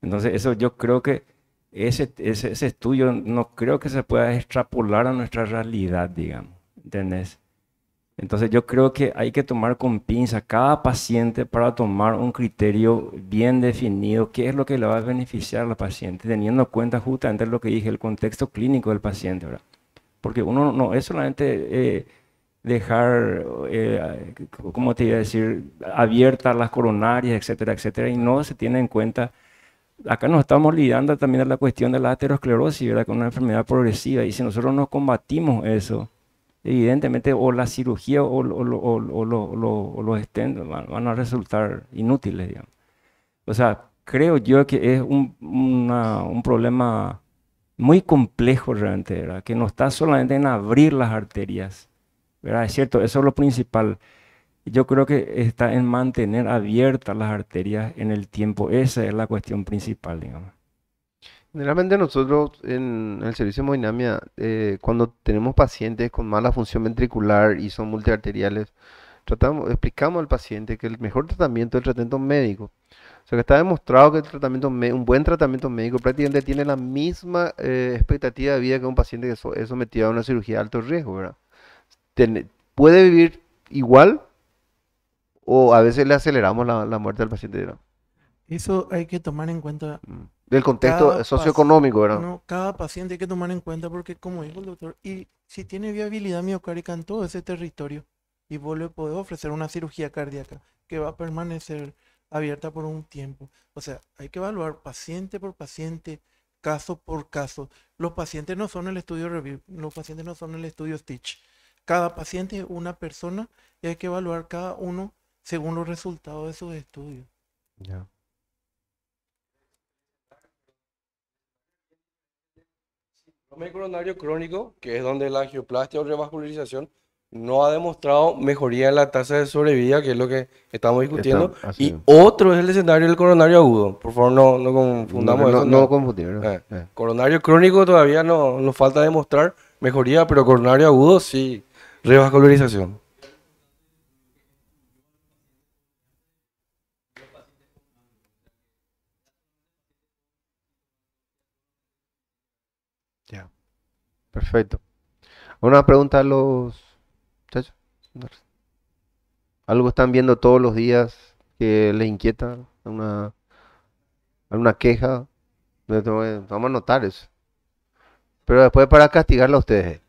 Entonces, eso yo creo que ese estudio no creo que se pueda extrapolar a nuestra realidad, digamos, ¿entendés? Entonces yo creo que hay que tomar con pinza cada paciente para tomar un criterio bien definido, qué es lo que le va a beneficiar al paciente, teniendo en cuenta justamente lo que dije, el contexto clínico del paciente, ¿verdad? Porque uno no es solamente dejar, ¿cómo te iba a decir?, abiertas las coronarias, etcétera, etcétera, y no se tiene en cuenta. Acá nos estamos lidiando también a la cuestión de la aterosclerosis, ¿verdad?, con una enfermedad progresiva, y si nosotros no combatimos eso, evidentemente o la cirugía o los stents van a resultar inútiles, digamos. O sea, creo yo que es un problema muy complejo realmente, ¿verdad? Que no está solamente en abrir las arterias, ¿verdad? Es cierto, eso es lo principal. Yo creo que está en mantener abiertas las arterias en el tiempo. Esa es la cuestión principal, digamos. Generalmente nosotros en el servicio de hemodinamia, cuando tenemos pacientes con mala función ventricular y son multiarteriales, explicamos al paciente que el mejor tratamiento es el tratamiento médico. O sea que está demostrado que un buen tratamiento médico prácticamente tiene la misma expectativa de vida que un paciente que es sometido a una cirugía de alto riesgo, ¿verdad? Puede vivir igual o a veces le aceleramos la muerte del paciente, ¿verdad? Eso hay que tomar en cuenta. Del contexto Cada socioeconómico, ¿verdad? No, cada paciente hay que tomar en cuenta porque, como dijo el doctor, y si tiene viabilidad miocárdica en todo ese territorio y vos le podés ofrecer una cirugía cardíaca que va a permanecer abierta por un tiempo. O sea, hay que evaluar paciente por paciente, caso por caso. Los pacientes no son el estudio Review, los pacientes no son el estudio Stitch. Cada paciente es una persona y hay que evaluar cada uno según los resultados de sus estudios. Ya. Síndrome coronario crónico, que es donde la angioplastia o revascularización no ha demostrado mejoría en la tasa de sobrevida, que es lo que estamos discutiendo. Así Y es. otro es el escenario del coronario agudo. Por favor, no confundamos eso. No confundir, ¿verdad? Coronario crónico todavía no nos falta demostrar mejoría, pero coronario agudo sí, revascularización. Ya. Perfecto. Una pregunta a los muchachos. ¿Algo están viendo todos los días que les inquieta? ¿Alguna queja? Vamos a anotar eso. Pero después para castigarlo a ustedes.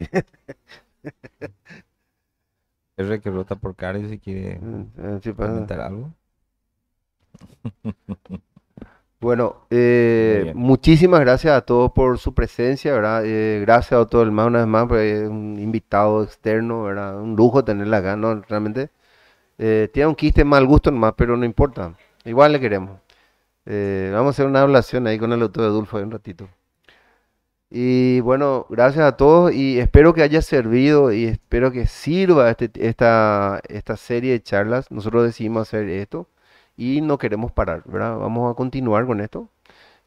R que rota por caries si quiere Sí, para- comentar algo. Bueno, bien. muchísimas gracias a todos por su presencia, ¿verdad? Gracias a todo el más una vez más, porque es un invitado externo, ¿verdad? Un lujo tenerla acá, ¿no? Realmente. Tiene un quiste mal gusto nomás, pero no importa. Igual le queremos. Vamos a hacer una hablación ahí con el doctor Edulfo en un ratito. Y bueno, gracias a todos y espero que haya servido y espero que sirva esta serie de charlas. Nosotros decidimos hacer esto y no queremos parar, ¿verdad? Vamos a continuar con esto.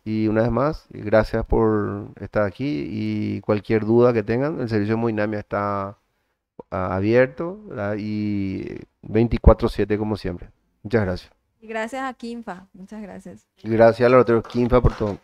Y una vez más, gracias por estar aquí y cualquier duda que tengan, el servicio de hemodinamia está abierto, ¿verdad? Y 24/7 como siempre. Muchas gracias. Y gracias a Kinfa, muchas gracias. Gracias a la doctora Kinfa por todo.